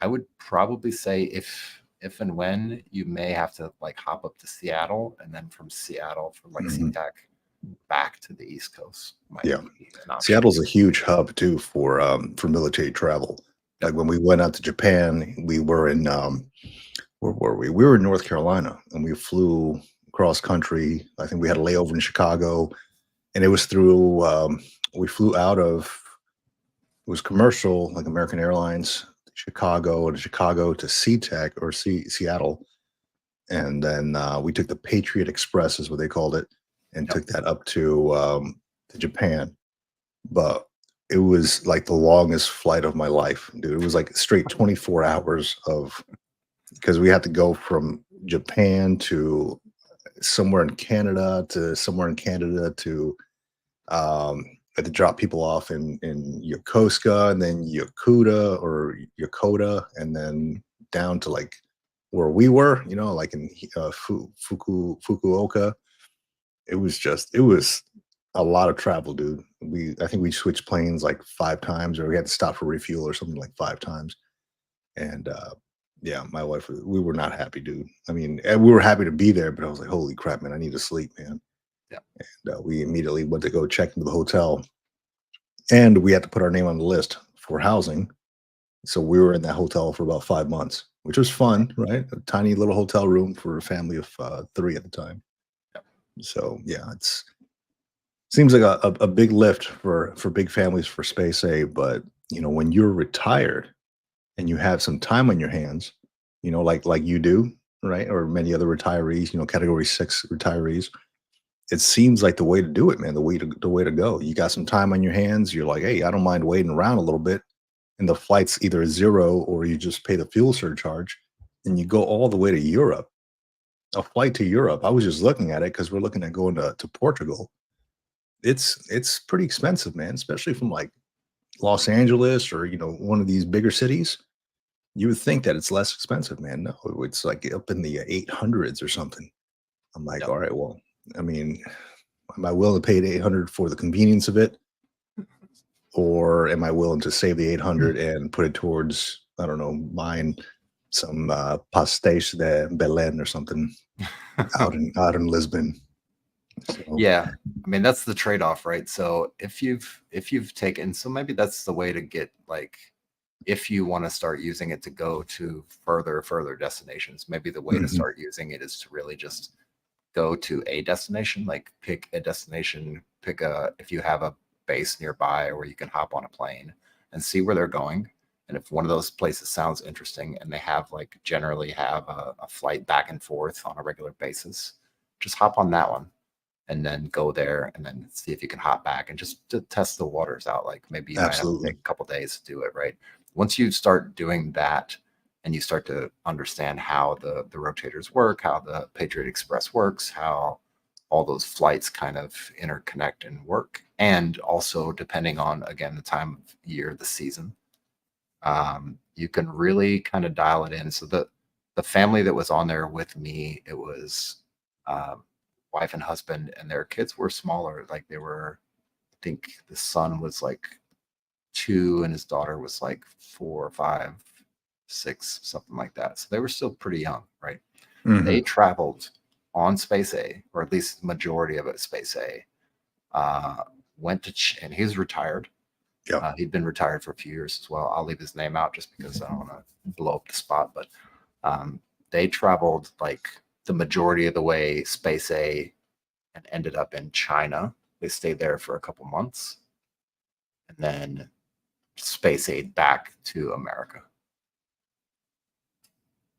I would probably say if and when you may have to like hop up to Seattle, and then from Seattle from like SeaTac back to the East Coast. Seattle's a huge hub too for military travel. Like when we went out to Japan, we were in where were we? We were in North Carolina, and we flew cross country. I think we had a layover in Chicago, and it was through. We flew out of. It was commercial, like American Airlines, Chicago to SeaTac or Seattle, and then we took the Patriot Express, is what they called it, and took that up to Japan. But it was like the longest flight of my life, dude. It was like straight 24 hours because we had to go from Japan to somewhere in Canada to had to drop people off in Yokosuka, and then Yokota, and then down to like where we were, like in Fukuoka. It was a lot of travel, dude. I think we switched planes like 5 times, or we had to stop for refuel or something like 5 times. And my wife, we were not happy, dude. I mean, we were happy to be there, but I was like, holy crap, man, I need to sleep, man. And we immediately went to go check into the hotel, and we had to put our name on the list for housing. So we were in that hotel for about 5 months, which was fun, right? A tiny little hotel room for a family of 3 at the time. So yeah, seems like a big lift for big families for Space A, but when you're retired and you have some time on your hands, like you do, right? Or many other retirees, category 6 retirees. It seems like the way to do it, man. The way to go. You got some time on your hands. You're like, hey, I don't mind waiting around a little bit, and the flight's either zero or you just pay the fuel surcharge, and you go all the way to Europe. A flight to Europe. I was just looking at it because we're looking at going to Portugal. It's pretty expensive, man, especially from like Los Angeles or one of these bigger cities. You would think that it's less expensive, man. No, it's like up in the 800s or something. I'm like, Yep. all right, well, I mean, am I willing to pay the 800 for the convenience of it, or am I willing to save the 800 and put it towards, I don't know, buying some pastéis de Belén or something out in Lisbon? So, Yeah, I mean that's the trade-off, right? So if you've taken, so maybe that's the way to get, like, if you want to start using it to go to further destinations, maybe the way to mhm, start using it is to really just go to a destination, like pick a destination, if you have a base nearby where you can hop on a plane and see where they're going. And if one of those places sounds interesting and they have, like, generally have a flight back and forth on a regular basis, just hop on that one and then go there and then see if you can hop back and just to test the waters out. Like maybe you might have to take absolutely. a couple days to do it, right? Once you start doing that and you start to understand how the rotators work, how the Patriot Express works, how all those flights kind of interconnect and work, and also depending on, again, the time of year, the season, you can really kind of dial it in. So the family that was on there with me, it was um, wife and husband, and their kids were smaller. Like they were, I think the son was like 2, and his daughter was like 4, 5, 6, something like that. So they were still pretty young, right? They Hmm. traveled on Space A, or at least the majority of it Space A. Uh, went to and he's retired. Yeah, He'd been retired for a few years as well. I'll leave his name out just because I don't want to blow up the spot. But um, they traveled like the majority of the way Space A and ended up in China. They stayed there for a couple months and then Space Aid back to America.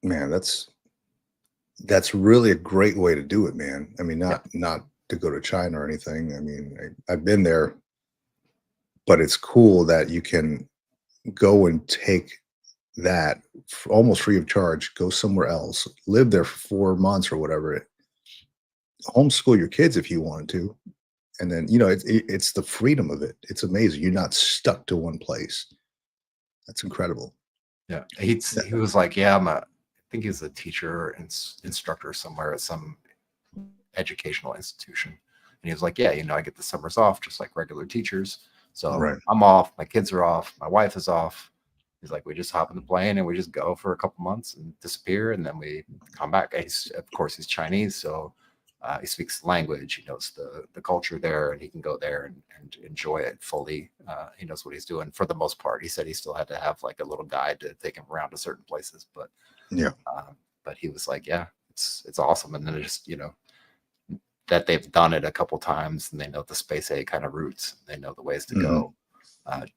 man, that's really a great way to do it, man. I mean, Yeah. not to go to China or anything. I mean, I've been there, but it's cool that you can go and take that almost free of charge, go somewhere else, live there for 4 months or whatever, homeschool your kids if you wanted to, and then it's the freedom of it. It's amazing. You're not stuck to one place. That's incredible. Yeah. That- He was like, yeah, I think he's a teacher and instructor somewhere at some educational institution. And he was like, yeah, I get the summers off just like regular teachers. So right. I'm off, my kids are off, my wife is off. He's like, we just hop in the plane and we just go for a couple months and disappear, and then we come back. Of course, he's Chinese, so he speaks the language. He knows the culture there, and he can go there and enjoy it fully. He knows what he's doing for the most part. He said he still had to have like a little guide to take him around to certain places, Yeah. but he was like, yeah, it's awesome. And then it just that they've done it a couple times and they know the Space A kind of routes. They know the ways to Hmm. go.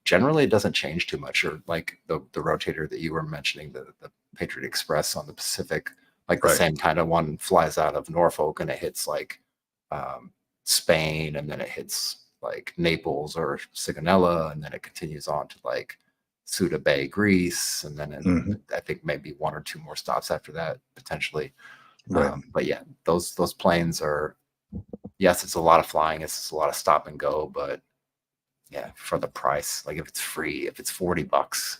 Generally, it doesn't change too much. Or like the rotator that you were mentioning, the Patriot Express on the Pacific, like the Right. same kind of one flies out of Norfolk and it hits like um, Spain, and then it hits like Naples or Sigonella, and then it continues on to like Suda Bay, Greece, and then Hmm. I think maybe 1 or 2 more stops after that potentially. Right. But yeah, those planes are, yes, it's a lot of flying, it's a lot of stop and go, but yeah, for the price, like if it's free, if it's $40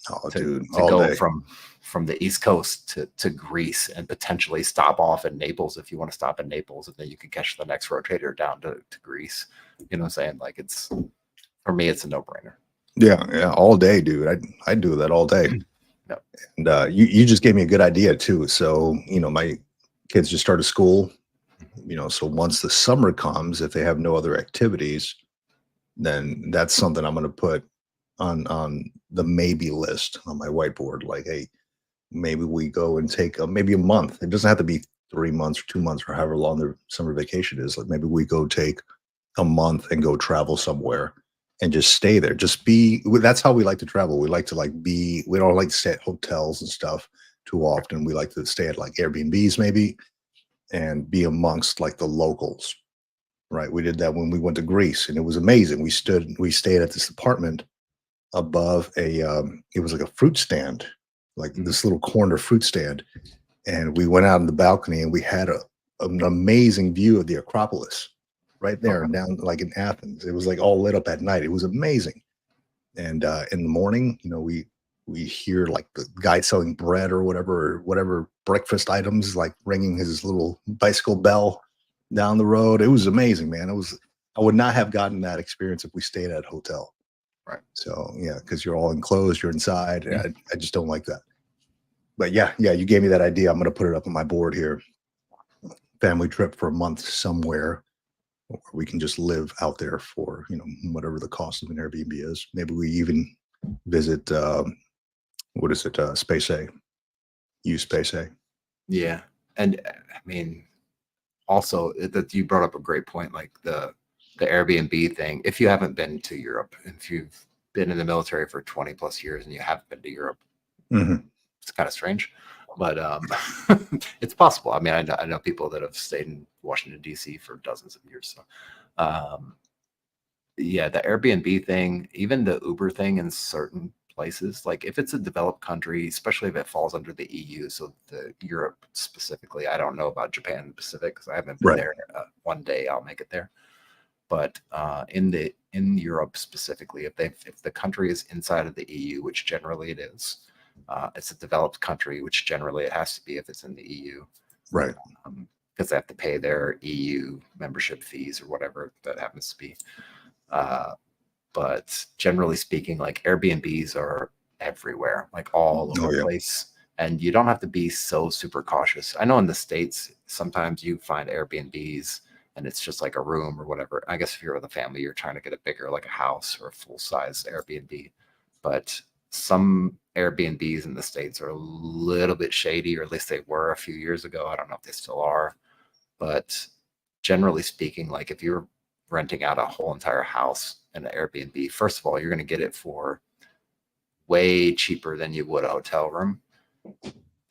Oh, to dude, to all go day. from the East Coast to Greece and potentially stop off in Naples if you want to stop in Naples, and then you can catch the next rotator down to Greece. You know what I'm saying? Like it's, for me, it's a no-brainer. Yeah, yeah, all day, dude. I do that all day. No. And you just gave me a good idea too. So my kids just started school. So once the summer comes, if they have no other activities, then that's something I'm going to put on the maybe list on my whiteboard. Like, hey, maybe we go and take maybe a month. It doesn't have to be 3 months or 2 months or however long their summer vacation is. Like maybe we go take a month and go travel somewhere and just stay there. Just be. That's how we like to travel. We like to like be. We don't like to stay at hotels and stuff. too often. We like to stay at like Airbnbs maybe and be amongst like the locals, right? We did that when we went to Greece, and it was amazing. We stayed at this apartment above it was like a fruit stand, like this little corner fruit stand. And we went out on the balcony and we had an amazing view of the Acropolis right there down like in Athens. It was like all lit up at night. It was amazing. And in the morning, we hear like the guy selling bread or whatever breakfast items, like ringing his little bicycle bell down the road. It was amazing, man. I would not have gotten that experience if we stayed at a hotel. Right. So yeah, because you're all enclosed, you're inside. And I just don't like that. But yeah, you gave me that idea. I'm going to put it up on my board here. Family trip for a month somewhere, or we can just live out there for, whatever the cost of an Airbnb is. Maybe we even visit, what is it? Space A. Use Space A. Yeah. And I mean, also that you brought up a great point, like the Airbnb thing. If you haven't been to Europe, if you've been in the military for 20 plus years and you haven't been to Europe, it's kind of strange, but it's possible. I mean, I know people that have stayed in Washington, D.C. for dozens of years. So yeah, the Airbnb thing, even the Uber thing in certain places, like if it's a developed country, especially if it falls under the EU, so the Europe specifically. I don't know about Japan and Pacific because I haven't been there. One day I'll make it there. But in Europe specifically, if the country is inside of the EU, which generally it is, it's a developed country, which generally it has to be if it's in the EU, right? Because they have to pay their EU membership fees or whatever that happens to be. But generally speaking, like Airbnbs are everywhere, like all over the place. And you don't have to be so super cautious. I know in the States, sometimes you find Airbnbs and it's just like a room or whatever. I guess if you're with a family, you're trying to get it bigger, like a house or a full-size Airbnb. But some Airbnbs in the States are a little bit shady, or at least they were a few years ago. I don't know if they still are. But generally speaking, like if you're renting out a whole entire house in an Airbnb, first of all, you're going to get it for way cheaper than you would a hotel room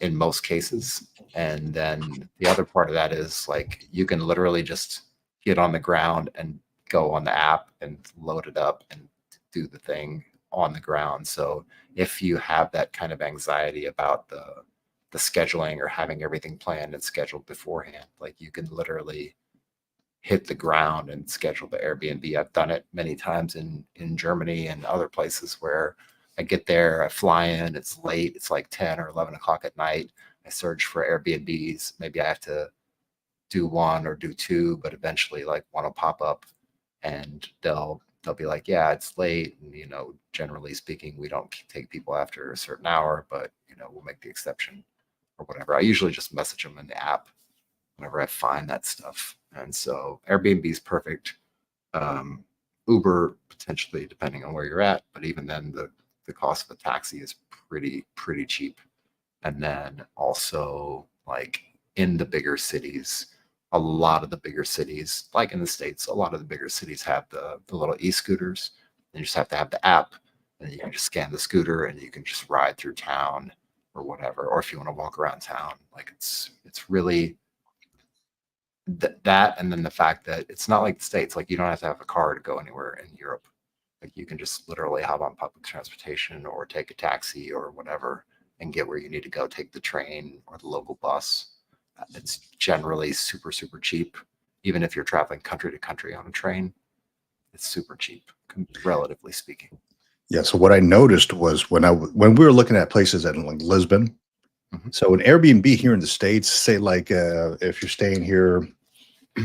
in most cases. And then the other part of that is like you can literally just get on the ground and go on the app and load it up and do the thing on the ground. So if you have that kind of anxiety about the scheduling or having everything planned and scheduled beforehand, like you can literally hit the ground and schedule the Airbnb. I've done it many times in Germany and other places where I get there, I fly in, it's late, it's like 10 or 11 o'clock at night. I search for Airbnbs. Maybe I have to do one or do two, but eventually like one will pop up and they'll be like, yeah, it's late. And, generally speaking, we don't take people after a certain hour, but, we'll make the exception or whatever. I usually just message them in the app whenever I find that stuff. And so Airbnb is perfect. Uber potentially, depending on where you're at, but even then the cost of a taxi is pretty cheap. And then also like in the bigger cities, a lot of the bigger cities, like in the States, a lot of the bigger cities have the little e-scooters. And you just have to have the app and you can just scan the scooter and you can just ride through town or whatever. Or if you want to walk around town, like it's really that. And then the fact that it's not like the States, like you don't have to have a car to go anywhere in Europe. Like you can just literally hop on public transportation or take a taxi or whatever and get where you need to go, take the train or the local bus. It's generally super cheap. Even if you're traveling country to country on a train, it's super cheap, relatively speaking. Yeah. So what I noticed was when we were looking at places at like Lisbon, so an Airbnb here in the States, say like if you're staying here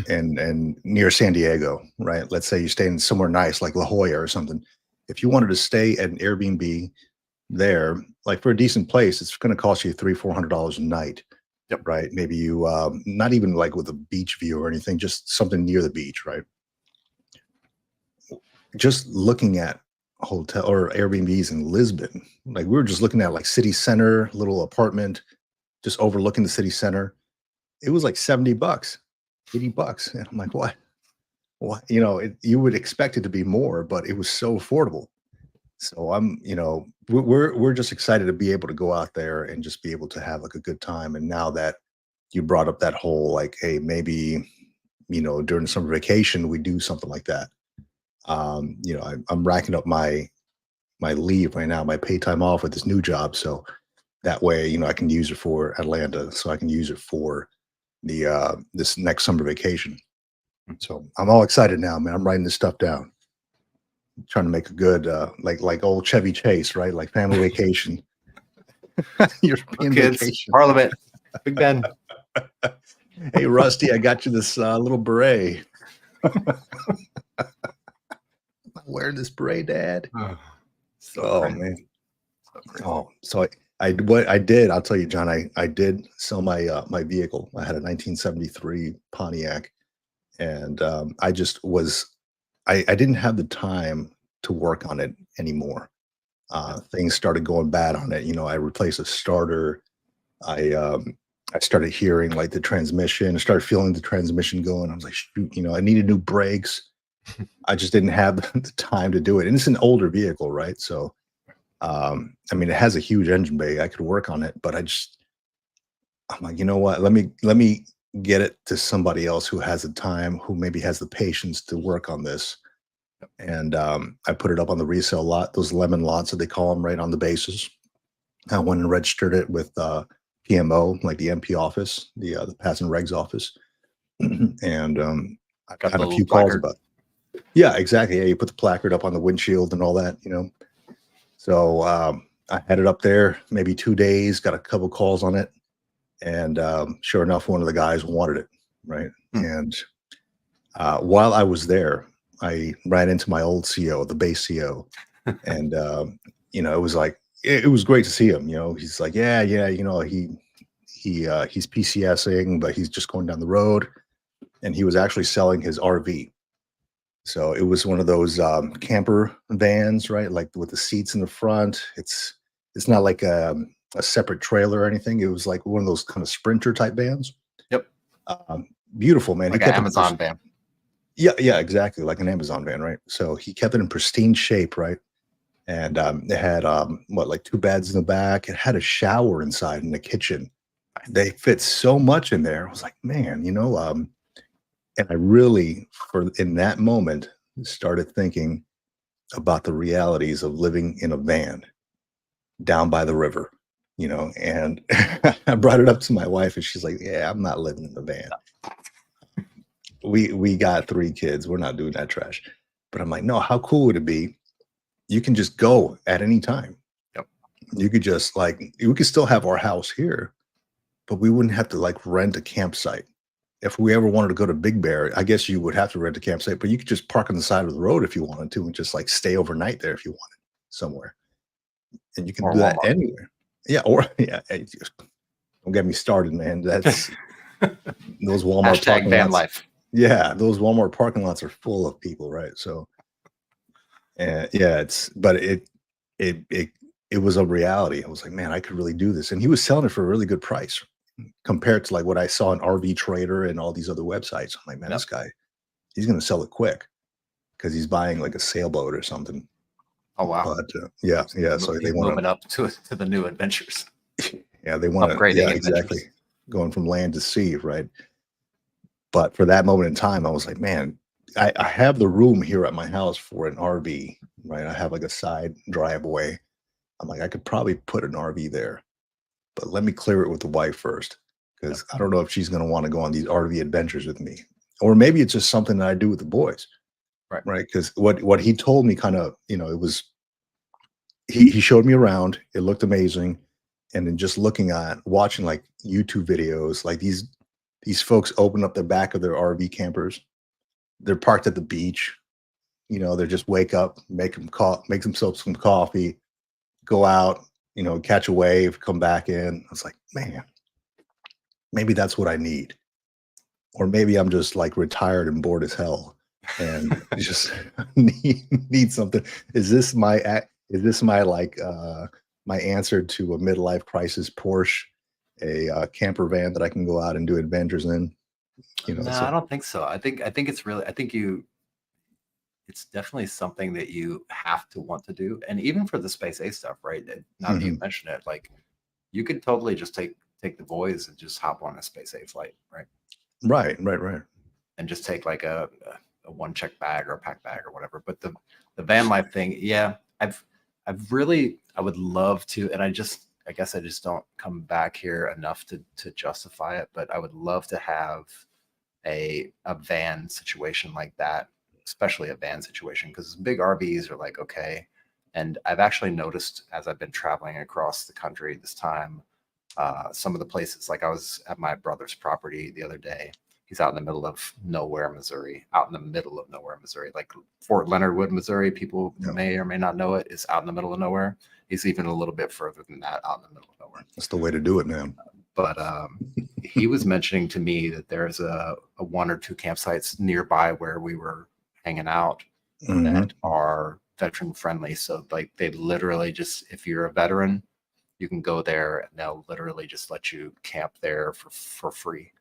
and near San Diego, right? Let's say you're staying somewhere nice like La Jolla or something. If you wanted to stay at an Airbnb there, like for a decent place, it's going to cost you $300-400 a night. Yep. Right. Maybe you not even like with a beach view or anything, just something near the beach, right? Just looking at hotel or Airbnbs in Lisbon, like we were just looking at like city center, little apartment, just overlooking the city center. It was like $70, $80. And I'm like, what? You would expect it to be more, but it was so affordable. So I'm, we're just excited to be able to go out there and just be able to have like a good time. And now that you brought up that whole like, hey, maybe, during the summer vacation we do something like that. I'm racking up my leave right now, my pay time off with this new job. So that way, I can use it for Atlanta. So I can use it for the this next summer vacation. So I'm all excited now, man. I'm writing this stuff down, trying to make a good like old Chevy Chase, right? Like family vacation. European Kids, vacation. Parliament, Big Ben. Hey Rusty, I got you this little beret. I'm wearing this beret, Dad. So Oh man. Oh, so what I did, I'll tell you, John, I did sell my vehicle. I had a 1973 Pontiac, and I didn't have the time to work on it anymore. Things started going bad on it. I replaced a starter. I started hearing like the transmission. I started feeling the transmission going. I was like, shoot, I needed new brakes. I just didn't have the time to do it. And it's an older vehicle, right? So I mean, it has a huge engine bay. I could work on it, but I'm like, you know what? Let me get it to somebody else who has the time, who maybe has the patience to work on this. And I put it up on the resale lot, those lemon lots that they call them, right on the bases. I went and registered it with PMO, like the MP office, the Pass and Regs office, and I Got had the a few little calls placard. about. Yeah, exactly. Yeah, you put the placard up on the windshield and all that, So I had it up there maybe 2 days, got a couple calls on it, and sure enough, one of the guys wanted it, right? And while I was there, I ran into my old CO, the base CO, and it was like it was great to see him. He's like, yeah, he's PCSing, but he's just going down the road, and he was actually selling his RV. So it was one of those camper vans, right? Like with the seats in the front. It's not like a separate trailer or anything. It was like one of those kind of sprinter type vans. Yep. Beautiful, man. Like He an kept Amazon van. Yeah, exactly, like an Amazon van, right? So he kept it in pristine shape, right? And it had like two beds in the back. It had a shower inside in the kitchen. They fit so much in there. I was like, man, and I really, for in that moment, started thinking about the realities of living in a van down by the river, and I brought it up to my wife, and she's like, yeah, I'm not living in the van. We got 3 kids. We're not doing that trash. But I'm like, no, how cool would it be? You can just go at any time. Yep. You could just we could still have our house here, but we wouldn't have to like rent a campsite. If we ever wanted to go to Big Bear, I guess you would have to rent a campsite, but you could just park on the side of the road if you wanted to and just like stay overnight there if you wanted somewhere. And you can Or do that Walmart. anywhere. Yeah. Or yeah. Don't get me started, man. That's those Walmart Hashtag parking van lots. life. Yeah. Those Walmart parking lots are full of people. Right. So, and yeah, it was a reality. I was like, man, I could really do this. And he was selling it for a really good price compared to like what I saw in RV Trader and all these other websites. I'm like, man, this guy, he's going to sell it quick because he's buying like a sailboat or something. Oh wow! But yeah. So they want moving up to the new adventures. Yeah, they want to. Upgrading Yeah, adventures. exactly. Going from land to sea, right? But for that moment in time, I was like, man, I have the room here at my house for an RV, right? I have like a side driveway. I'm like, I could probably put an RV there, but let me clear it with the wife first, because I don't know if she's going to want to go on these RV adventures with me, or maybe it's just something that I do with the boys, right? Because what he told me, kind of, it was he showed me around. It looked amazing, and then just watching like YouTube videos, like these folks open up the back of their RV campers. They're parked at the beach. They just wake up, make themselves some coffee, go out, catch a wave, come back in. I was like, man, maybe that's what I need. Or maybe I'm just like retired and bored as hell and just need something. Is this my like my answer to a midlife crisis Porsche, a camper van that I can go out and do adventures in? No, I don't think so. I think it's really. I think it's definitely something that you have to want to do. And even for the Space A stuff, right? Now that you Mhm. mention it, like you could totally just take the boys and just hop on a Space A flight, right? Right, right, right. And just take like a one check bag or a pack bag or whatever. But the van life thing, yeah, I would love to, and I guess I just don't come back here enough to justify it. But I would love to have a van situation like that, especially a van situation, because big RVs are like okay. And I've actually noticed as I've been traveling across the country this time, some of the places, like I was at my brother's property the other day. He's out in the middle of nowhere, Missouri, out in the middle of nowhere, Missouri, like Fort Leonard Wood, Missouri. People Yeah. may or may not know it, is out in the middle of nowhere. He's even a little bit further than that, out in the middle of nowhere. That's the way to do it, man. But he was mentioning to me that there's a one or two campsites nearby where we were hanging out Mhm. that are veteran friendly. So like they literally just, if you're a veteran, you can go there and they'll literally just let you camp there for free.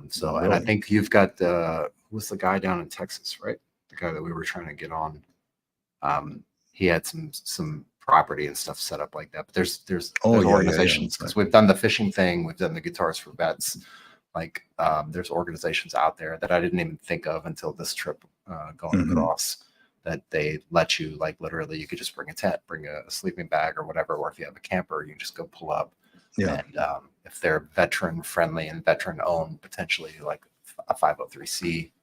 So, and I Really? think you've got who was the guy down in Texas, right? The guy that we were trying to get on. He had some property and stuff set up like that. But there's Oh, yeah, yeah, yeah. organizations, because we've done the fishing thing, we've done the guitars for vets. Like there's organizations out there that I didn't even think of until this trip going Mhm. across, that they let you, like literally you could just bring a tent, bring a sleeping bag or whatever, or if you have a camper, you can just go pull up. Yeah. And if they're veteran friendly and veteran owned, potentially like a 503c,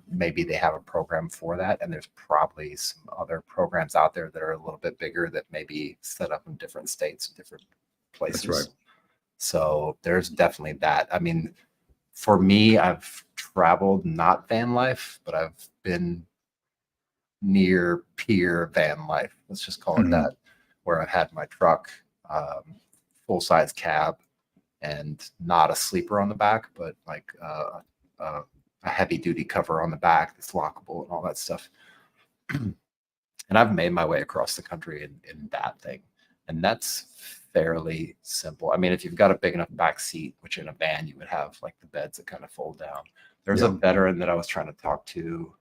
maybe they have a program for that. And there's probably some other programs out there that are a little bit bigger that may be set up in different states, different places. That's right. So there's definitely that. I mean, for me, I've traveled not van life, but I've been near peer van life. Let's just call it Mhm. that, where I've had my truck, full size cab, and not a sleeper on the back, but like a heavy duty cover on the back that's lockable and all that stuff. And I've made my way across the country in that thing. And that's fairly simple. I mean, if you've got a big enough back seat, which in a van you would have like the beds that kind of fold down. There's a Yeah. veteran that I was trying to talk to.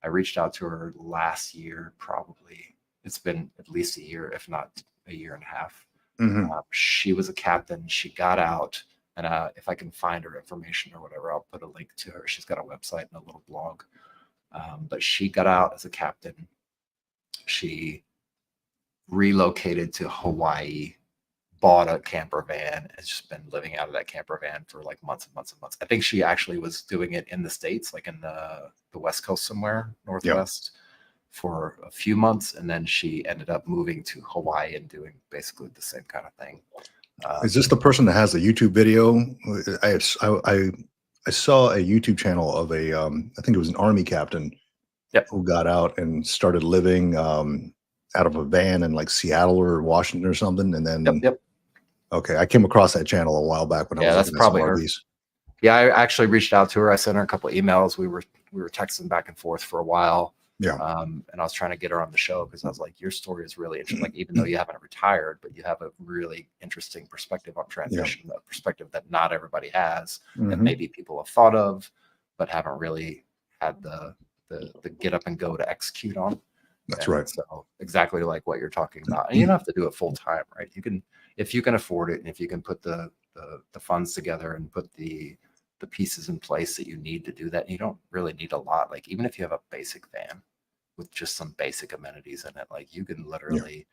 I reached out to her last year, probably. It's been at least a year, if not a year and a half. Mhm. She was a captain. She got out. And if I can find her information or whatever, I'll put a link to her. She's got a website and a little blog. But she got out as a captain. She relocated to Hawaii, bought a camper van, has just been living out of that camper van for like months and months and months. I think she actually was doing it in the States, like in the West Coast somewhere, Northwest, for a few months. And then she ended up moving to Hawaii and doing basically the same kind of thing. Is this the person that has the YouTube video? I saw a YouTube channel of I think it was an army captain Yep. who got out and started living out of a van in like Seattle or Washington or something. And then, Yep. okay, I came across that channel a while back when I was That's looking at some probably her. RVs. Yeah, I actually reached out to her. I sent her a couple of emails. We were texting back and forth for a while. Yeah. And I was trying to get her on the show because I was like, your story is really interesting. Like, even though you haven't retired, but you have a really interesting perspective on transition, a perspective that not everybody has, that Mhm. maybe people have thought of, but haven't really had the get up and go to execute on. That's And right. so exactly like what you're talking about. And you don't have to do it full time, right? You can, if you can afford it, and if you can put the funds together and put the pieces in place that you need to do that. You don't really need a lot. Like, even if you have a basic van with just some basic amenities in it, like you can literally,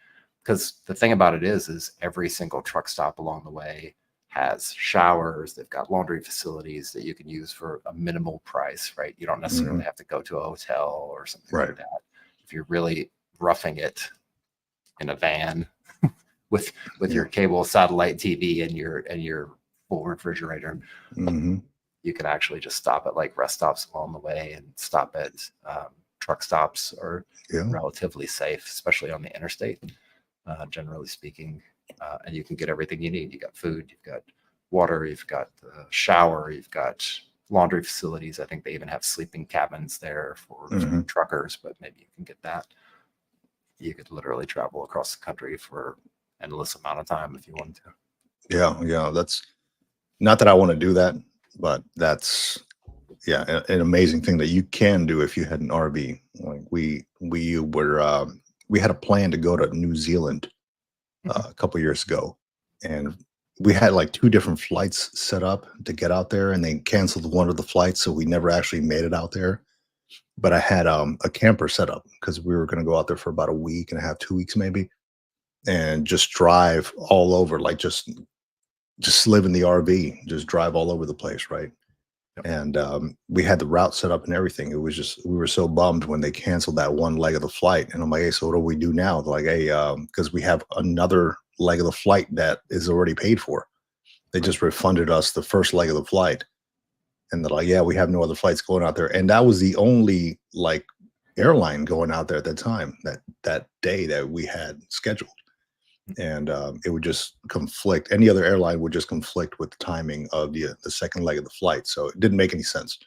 because the thing about it is every single truck stop along the way has showers. They've got laundry facilities that you can use for a minimal price, right? You don't necessarily have to go to a hotel or something like Right. that. If you're really roughing it in a van with your cable satellite TV and your full refrigerator, Mhm. you can actually just stop at like rest stops along the way, and stop at truck stops are Yeah. relatively safe, especially on the interstate, generally speaking. And you can get everything you need. You got food, you've got water, you've got the shower, you've got laundry facilities. I think they even have sleeping cabins there for Mhm. truckers, but maybe you can get that. You could literally travel across the country for endless amount of time if you wanted to. Yeah. Yeah. That's not that I want to do that, but that's Yeah, an amazing thing that you can do if you had an RV. Like we had a plan to go to New Zealand Mhm. a couple years ago, and we had like two different flights set up to get out there, and they canceled one of the flights, so we never actually made it out there. But I had a camper set up because we were going to go out there for about a week and a half, 2 weeks maybe, and just drive all over, like just live in the RV, just drive all over the place, right? Yep. And we had the route set up and everything. It was just we were so bummed when they canceled that one leg of the flight. And I'm like, hey, so what do we do now? They're like, hey, because we have another leg of the flight that is already paid for. They Right. just refunded us the first leg of the flight. And they're like, yeah, we have no other flights going out there. And that was the only like airline going out there at that time, that day that we had scheduled. And it would just conflict. Any other airline would just conflict with the timing of the second leg of the flight. So it didn't make any sense.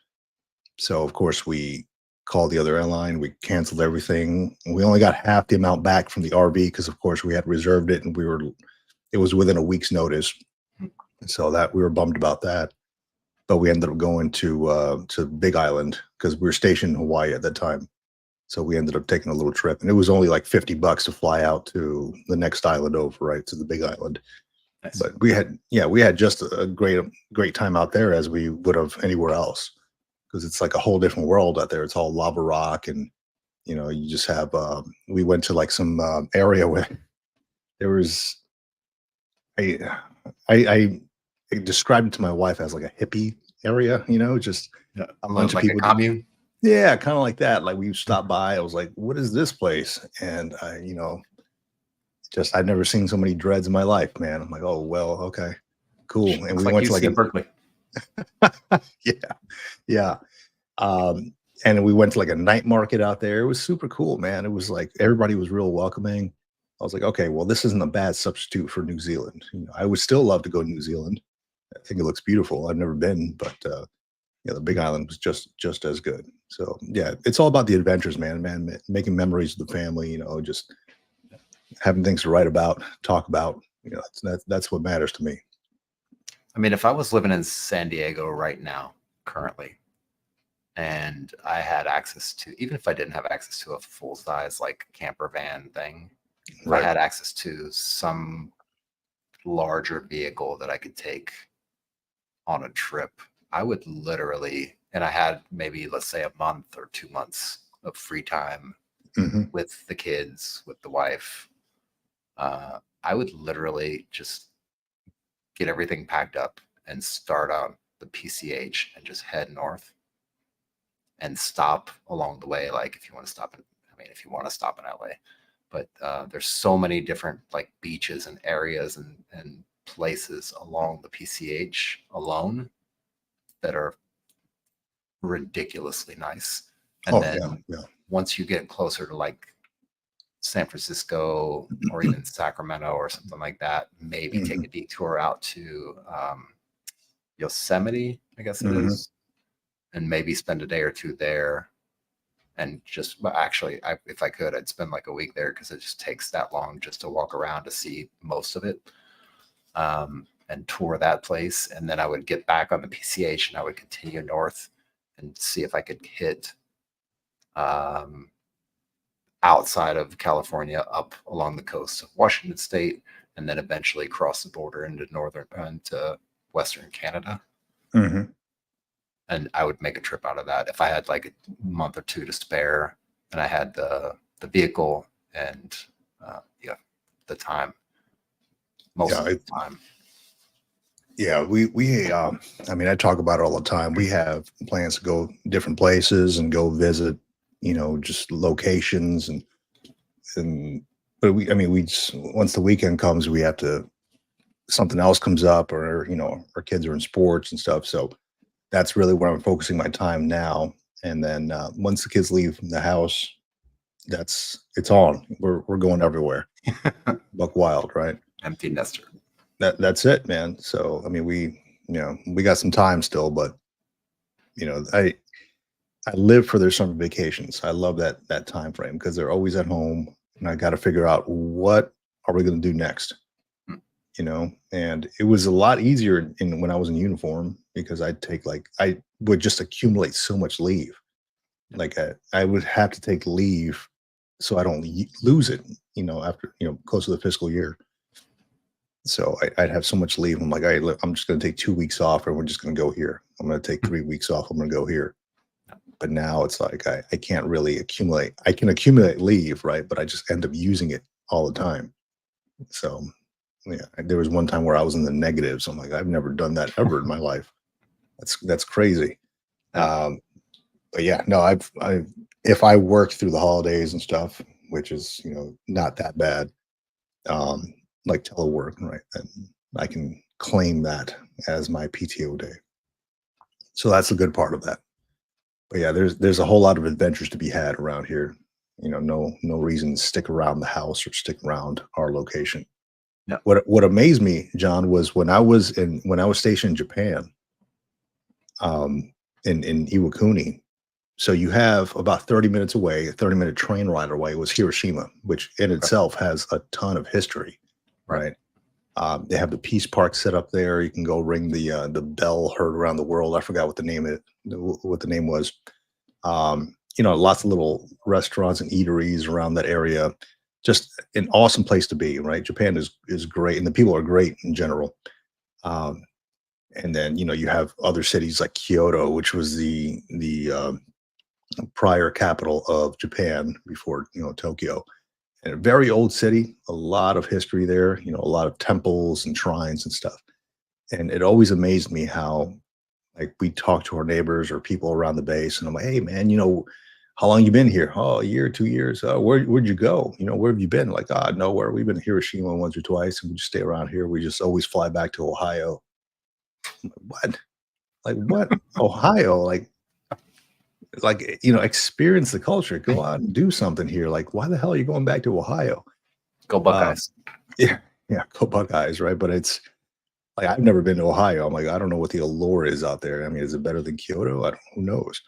So of course we called the other airline. We canceled everything. We only got half the amount back from the RV because of course we had reserved it and it was within a week's notice. Mm. So that we were bummed about that. But we ended up going to Big Island because we were stationed in Hawaii at that time. So we ended up taking a little trip, and it was only like $50 to fly out to the next island over, right, to the Big Island. Nice. But we had just a great time out there as we would have anywhere else because it's like a whole different world out there. It's all lava rock, and you just have. We went to like some area where there was I I described it to my wife as like a hippie area, just Yeah. a bunch of Like a people. commune. Yeah, kind of like that. Like we stopped by, I was like, "What is this place?" And I'd never seen so many dreads in my life, man. I'm like, "Oh well, okay, cool." And Looks we like went to like UC Berkeley. yeah, yeah. And we went to like a night market out there. It was super cool, man. It was like everybody was real welcoming. I was like, okay, well, this isn't a bad substitute for New Zealand. I would still love to go to New Zealand. I think it looks beautiful. I've never been, but the Big Island was just as good. So yeah, it's all about the adventures, man, making memories with the family. Just having things to write about, talk about. That's what matters to me. I mean, if I was living in San Diego right now, currently, and I had access to, even if I didn't have access to a full size like camper van thing, if I Right. had access to some larger vehicle that I could take on a trip, I would literally, and I had maybe, let's say, a month or 2 months of free time Hmm. with the kids, with the wife, I would literally just get everything packed up and start on the PCH and just head north and stop along the way. Like if you want to stop in, I mean, if you want to stop in LA, but there's so many different like beaches and areas and places along the PCH alone that are ridiculously nice. And Oh yeah, then yeah. once you get closer to like San Francisco or even Sacramento or something like that, maybe take Hmm. a detour out to Yosemite, I guess it Hmm. is, and maybe spend a day or two there. And just, but actually, if I could, I'd spend like a week there because it just takes that long just to walk around to see most of it, and tour that place. And then I would get back on the PCH and I would continue north and see if I could hit um, outside of California up along the coast of Washington State, and then eventually cross the border into Western Canada. Hmm. And I would make a trip out of that if I had like a month or two to spare, and I had the vehicle and the time, most Yeah, of the time. yeah. I mean, I talk about it all the time. We have plans to go different places and go visit, just locations and but I mean, we just once the weekend comes, we have to something else comes up or our kids are in sports and stuff. So that's really where I'm focusing my time now. And then once the kids leave the house, it's on. We're going everywhere. Buck wild, right? Empty nester. That's it, man. So I mean, we got some time still, but you know, I I live for their summer vacations. I love that time frame because they're always at home, and I got to figure out what are we going to do next. Hmm. and it was a lot easier when I was in uniform because I would just accumulate so much leave. Like I would have to take leave so I don't lose it, after, close to the fiscal year. So I'd have so much leave. I'm like, all right, look, I'm just going to take 2 weeks off and we're just going to go here. I'm going to take 3 weeks off. I'm going to go here. But now it's like, I can't really accumulate. I can accumulate leave, right? But I just end up using it all the time. So yeah, there was one time where I was in the negatives. I'm like, I've never done that ever in my life. That's crazy. But yeah, no, if I work through the holidays and stuff, which is, not that bad, like telework, right? And I can claim that as my PTO day. So that's a good part of that. But yeah, there's a whole lot of adventures to be had around here. No reason to stick around the house or stick around our location. Yeah. What amazed me, John, was when I was stationed in Japan, in Iwakuni. So you have about 30 minutes away, a 30-minute train ride away was Hiroshima, which in itself has a ton of history, right? They have the Peace Park set up there. You can go ring the bell heard around the world. I forgot what the name was. Lots of little restaurants and eateries around that area. Just an awesome place to be, right? Japan is great, and the people are great in general. And then you have other cities like Kyoto, which was the prior capital of Japan before Tokyo. And a very old city, a lot of history there, a lot of temples and shrines and stuff. And it always amazed me how, like, we talk to our neighbors or people around the base, and I'm like, hey man, how long you been here? Oh, a year, 2 years. Where'd you go? Where have you been? Like, nowhere. We've been to Hiroshima once or twice, and we just stay around here. We just always fly back to Ohio. I'm like, what? Like what? Ohio? Experience the culture. Go out and do something here. Like, why the hell are you going back to Ohio? Go Buckeyes. Yeah, go Buckeyes, right? But it's like, I've never been to Ohio. I'm like, I don't know what the allure is out there. I mean, is it better than Kyoto? Who knows?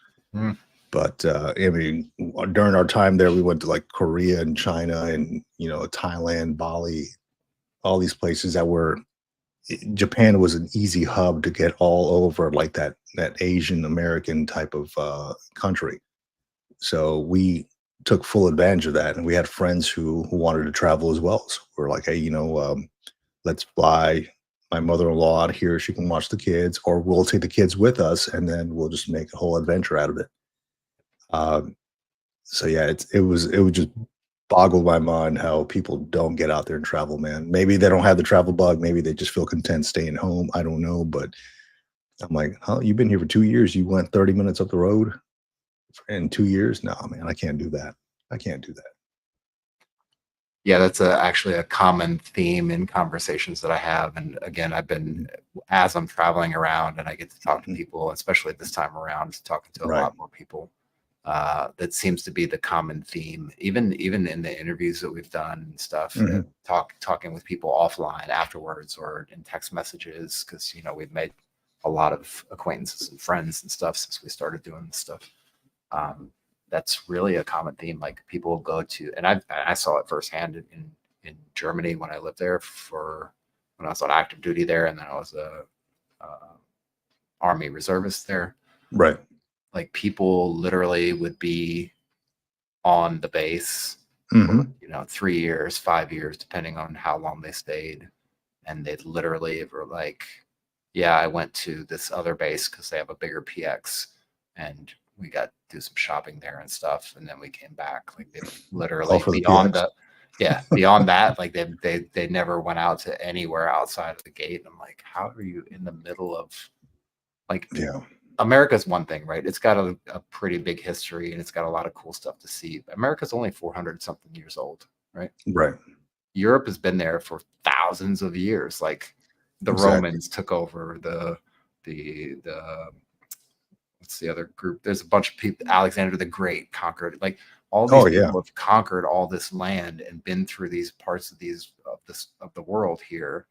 But I mean, during our time there, we went to like Korea and China and Thailand, Bali, all these places that were. Japan was an easy hub to get all over, like that Asian American type of country. So we took full advantage of that, and we had friends who wanted to travel as well. So we're like, hey, let's fly my mother-in-law out here. She can watch the kids, or we'll take the kids with us, and then we'll just make a whole adventure out of it. So yeah, it would just boggle my mind how people don't get out there and travel, man. Maybe they don't have the travel bug. Maybe they just feel content staying home. I don't know, but I'm like, huh? You've been here for 2 years. You went 30 minutes up the road in 2 years? No, man, I can't do that. I can't do that. Yeah, that's actually a common theme in conversations that I have. And again, as I'm traveling around and I get to talk to people, especially this time around, talking to a lot more people. That seems to be the common theme, even in the interviews that we've done and stuff. Talking with people offline afterwards or in text messages, because we've made a lot of acquaintances and friends and stuff since we started doing this stuff. That's really a common theme. Like, people go to, and I saw it firsthand in Germany when I lived there when I was on active duty there, and then I was a Army reservist there. Right. Like, people literally would be on the base for, 3 years, 5 years, depending on how long they stayed. And they literally were like, yeah, I went to this other base because they have a bigger PX and we got to do some shopping there and stuff. And then we came back. Like, they literally beyond beyond that, like they never went out to anywhere outside of the gate. And I'm like, how are you in the middle of, like, America's one thing, right? It's got a pretty big history and it's got a lot of cool stuff to see. But America's only 400 something years old, right? Right. Europe has been there for thousands of years. Like, the Romans took over the what's the other group? There's a bunch of people. Alexander the Great conquered, like, all these people have conquered all this land and been through these parts of the world here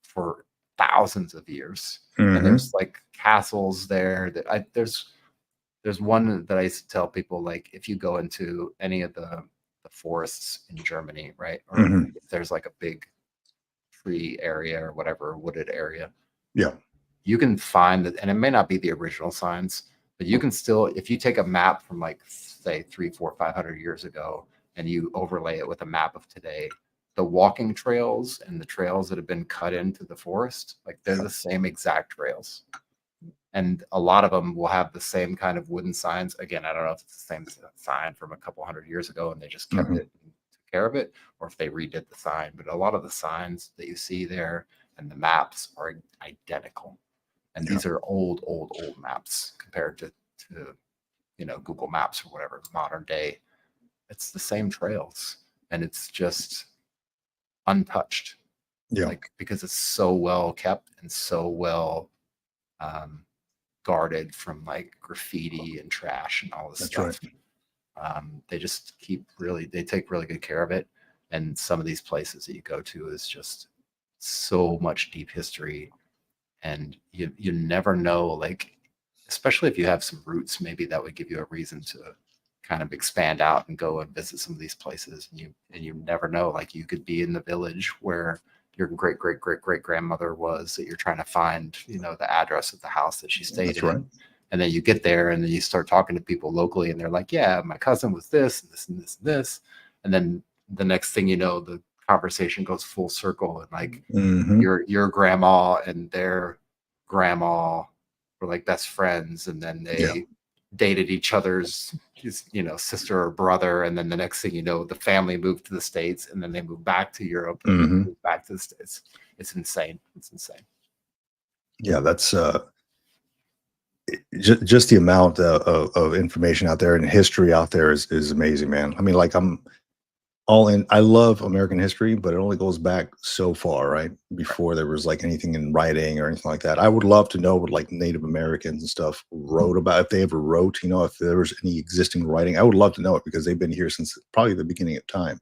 for thousands of years. And there's like castles there that there's one that I used to tell people, like, if you go into any of the forests in Germany, right? Or if there's like a big tree area or whatever, wooded area. Yeah. You can find that, and it may not be the original signs, but you can still, if you take a map from like say 300, 400, 500 years ago and you overlay it with a map of today, the walking trails and the trails that have been cut into the forest, like they're the same exact trails. And a lot of them will have the same kind of wooden signs. Again, I don't know if it's the same sign from a couple hundred years ago and they just kept it and took care of it, or if they redid the sign. But a lot of the signs that you see there and the maps are identical. And these are old maps compared to Google Maps or whatever, modern day. It's the same trails and it's just untouched. Yeah. Like, because it's so well kept and so well guarded from like graffiti and trash and all this stuff. Right. They just they take really good care of it. And some of these places that you go to is just so much deep history. And you never know, like, especially if you have some roots, maybe that would give you a reason to kind of expand out and go and visit some of these places. And you never know, like you could be in the village where your great grandmother was, that you're trying to find, the address of the house that she stayed in. Right. And then you get there and then you start talking to people locally and they're like, yeah, my cousin was this and this and this and this. And then the next thing you know, the conversation goes full circle and like your grandma and their grandma were like best friends, and then they dated each other's sister or brother, and then the next thing you know, the family moved to the States and then they moved back to Europe and moved back to the States. It's insane. Yeah, that's just the amount of information out there and history out there is amazing, man. I mean, like, I'm all in. I love American history, but it only goes back so far, right? Before there was like anything in writing or anything like that. I would love to know what like Native Americans and stuff wrote about, if they ever wrote, if there was any existing writing. I would love to know it because they've been here since probably the beginning of time,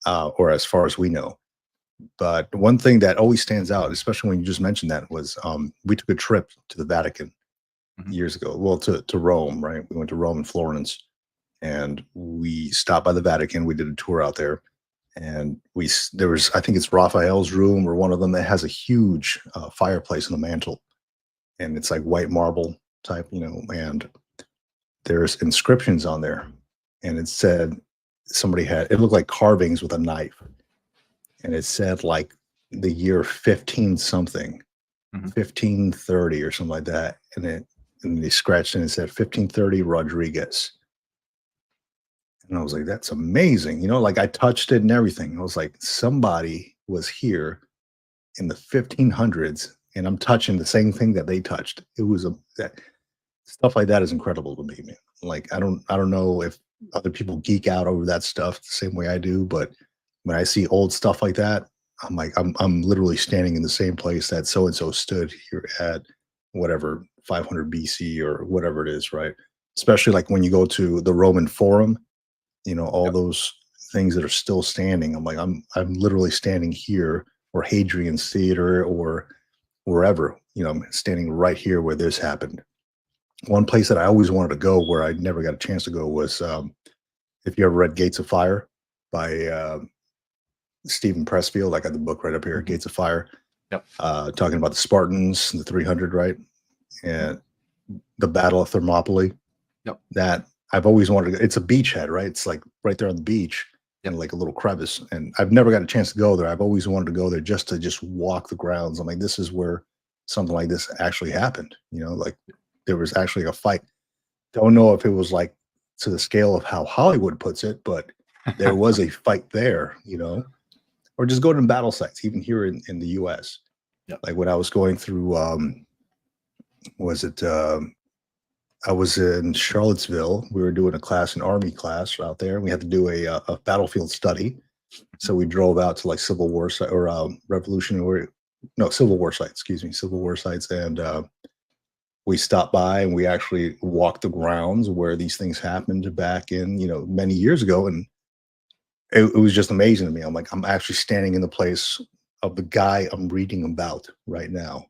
or as far as we know. But one thing that always stands out, especially when you just mentioned that, was we took a trip to the Vatican years ago. Well, to Rome, right? We went to Rome and Florence. And we stopped by the Vatican. We did a tour out there, and there was, I think it's Raphael's room or one of them that has a huge fireplace on the mantle, and it's like white marble type, and there's inscriptions on there, and it said it looked like carvings with a knife, and it said like the year 15 something, 1530 or something like that, and they scratched and it said 1530 Rodriguez. And I was like, that's amazing. Like I touched it and everything. I was like, somebody was here in the 1500s and I'm touching the same thing that they touched. It was stuff like that is incredible to me, man. Like, I don't know if other people geek out over that stuff the same way I do, but when I see old stuff like that, I'm like, I'm literally standing in the same place that so-and-so stood here at whatever 500 BC or whatever it is, right? Especially like when you go to the Roman Forum, all those things that are still standing. I'm like, I'm literally standing here, or Hadrian's Theater or wherever, I'm standing right here where this happened. One place that I always wanted to go where I never got a chance to go was, if you ever read Gates of Fire by Stephen Pressfield. I got the book right up here, Gates of Fire. Yep. Talking about the Spartans, the 300, right? And the Battle of Thermopylae. Yep. That I've always wanted to go. It's a beachhead, right? It's like right there on the beach in like a little crevice. And I've never got a chance to go there. I've always wanted to go there just to walk the grounds. I'm like, this is where something like this actually happened. Like there was actually a fight. Don't know if it was like to the scale of how Hollywood puts it, but there was a fight there, or just go to battle sites, even here in the US. Yep. Like when I was going through, I was in Charlottesville. We were doing a class, an Army class out there. And we had to do a battlefield study. So we drove out to like Civil War site or Civil War sites. And we stopped by and we actually walked the grounds where these things happened back in, many years ago. And it was just amazing to me. I'm like, I'm actually standing in the place of the guy I'm reading about right now.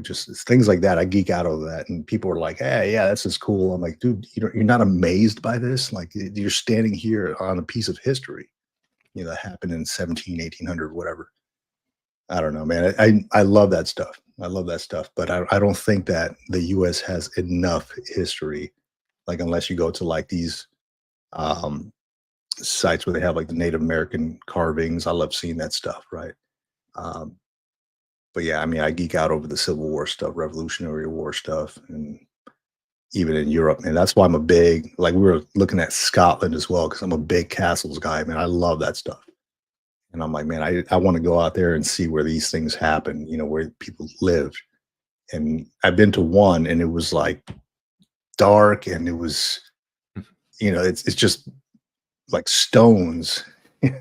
Just things like that. I geek out over that. And people are like, hey, yeah, that's just cool. I'm like, dude, you're not amazed by this? Like, you're standing here on a piece of history, that happened in 1800, whatever. I don't know, man. I love that stuff. I love that stuff, but I don't think that the U.S. has enough history. Like unless you go to like these um, sites where they have like the Native American carvings. I love seeing that stuff, right? Um, but yeah, I mean, I geek out over the Civil War stuff, Revolutionary War stuff, and even in Europe, man. That's why I'm a big like we were looking at Scotland as well because I'm a big castles guy, man. I love that stuff. And I'm like, man, I want to go out there and see where these things happen, where people live. And I've been to one and it was like dark and it was, it's just like stones.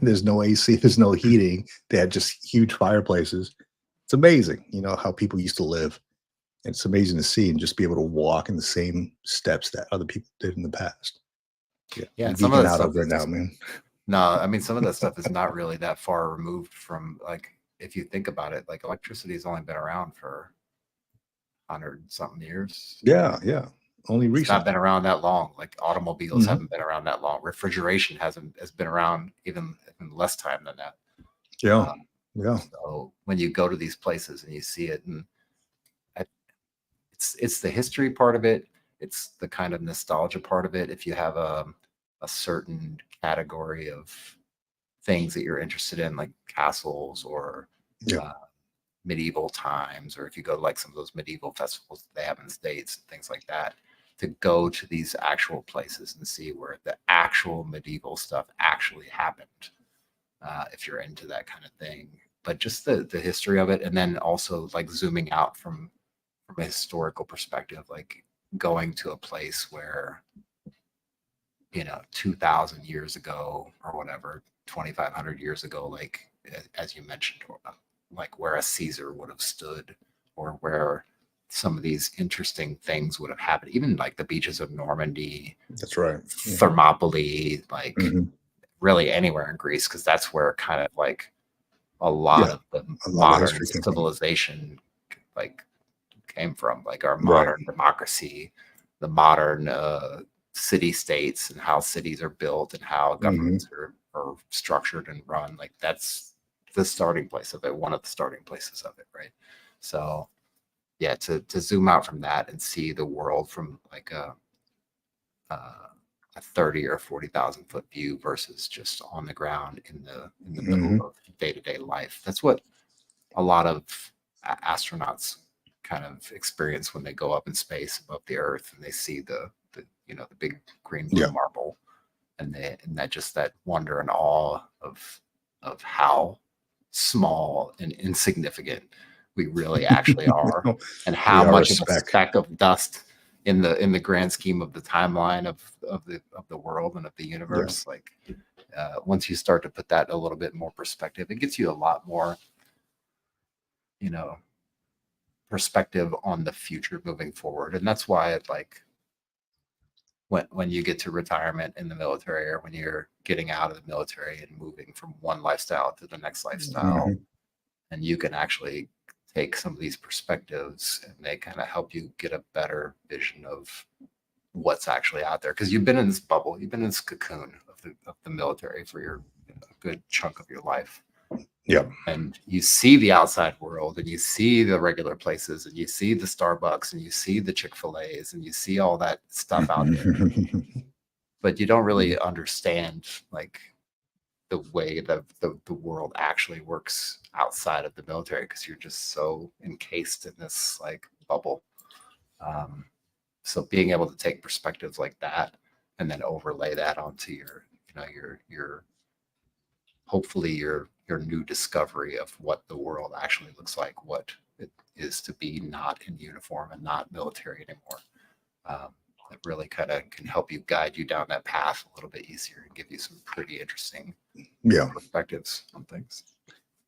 There's no AC, there's no heating. They had just huge fireplaces. It's amazing, how people used to live. It's amazing to see and just be able to walk in the same steps that other people did in the past. Yeah, Yeah, I'm and some of geeking that out stuff over is it now, just man. no. I mean, some of that stuff is not really that far removed from like if you think about it, like electricity has only been around for 100 something years. Yeah, yeah. Only It's not been recently. around that long. Like automobiles Mhm. haven't been around that long. Refrigeration has been around even less time than that. Yeah, Um, yeah. so when you go to these places and you see it, and I- it's the history part of it. It's the kind of nostalgia part of it. If you have a certain category of things that you're interested in, like castles or Yeah. uh, medieval times, or if you go to like some of those medieval festivals that they have in the States and things like that, to go to these actual places and see where the actual medieval stuff actually happened, if you're into that kind of thing. But just the history of it, and then also like zooming out from a historical perspective, like going to a place where 2000 years ago or whatever, 2500 years ago, like as you mentioned, like where a Caesar would have stood, or where some of these interesting things would have happened, even like the beaches of Normandy, That's right. Yeah. Thermopylae, like Mhm. really anywhere in Greece, because that's where kind of like a lot Yeah. of the A lot of modern history came from. civilization like came from, like our Right. modern democracy, the modern city states, and how cities are built and how Mhm. governments are structured and run. Like that's the starting place of it, one of the starting places of it, right? So yeah, to zoom out from that and see the world from like a 30 or 40,000 foot view versus just on the ground in the middle Mhm. of day-to-day life. That's what a lot of astronauts kind of experience when they go up in space above the Earth and they see the big green blue Yeah. marble, and that just that wonder and awe of how small and insignificant we really actually are, and We how are a much of a speck. speck of dust in the grand scheme of the timeline of the world and of the Yeah. universe. Like once you start to put that a little bit more perspective, it gets you a lot more you know perspective on the future moving forward. And that's why it like when you get to retirement in the military, or when you're getting out of the military and moving from one lifestyle to the next lifestyle, Mhm. and you can actually take some of these perspectives and they kind of help you get a better vision of what's actually out there, because you've been in this bubble, you've been in this cocoon of the military for your a good chunk of your life, Yeah. and you see the outside world and you see the regular places and you see the Starbucks and you see the Chick-fil-A's and you see all that stuff out there, but you don't really understand like the way that the world actually works outside of the military, because you're just so encased in this like bubble. um, so being able to take perspectives like that and then overlay that onto your hopefully your new discovery of what the world actually looks like, what it is to be not in uniform and not military anymore. It really kind of can help you guide you down that path a little bit easier and give you some pretty interesting Yeah. perspectives on things.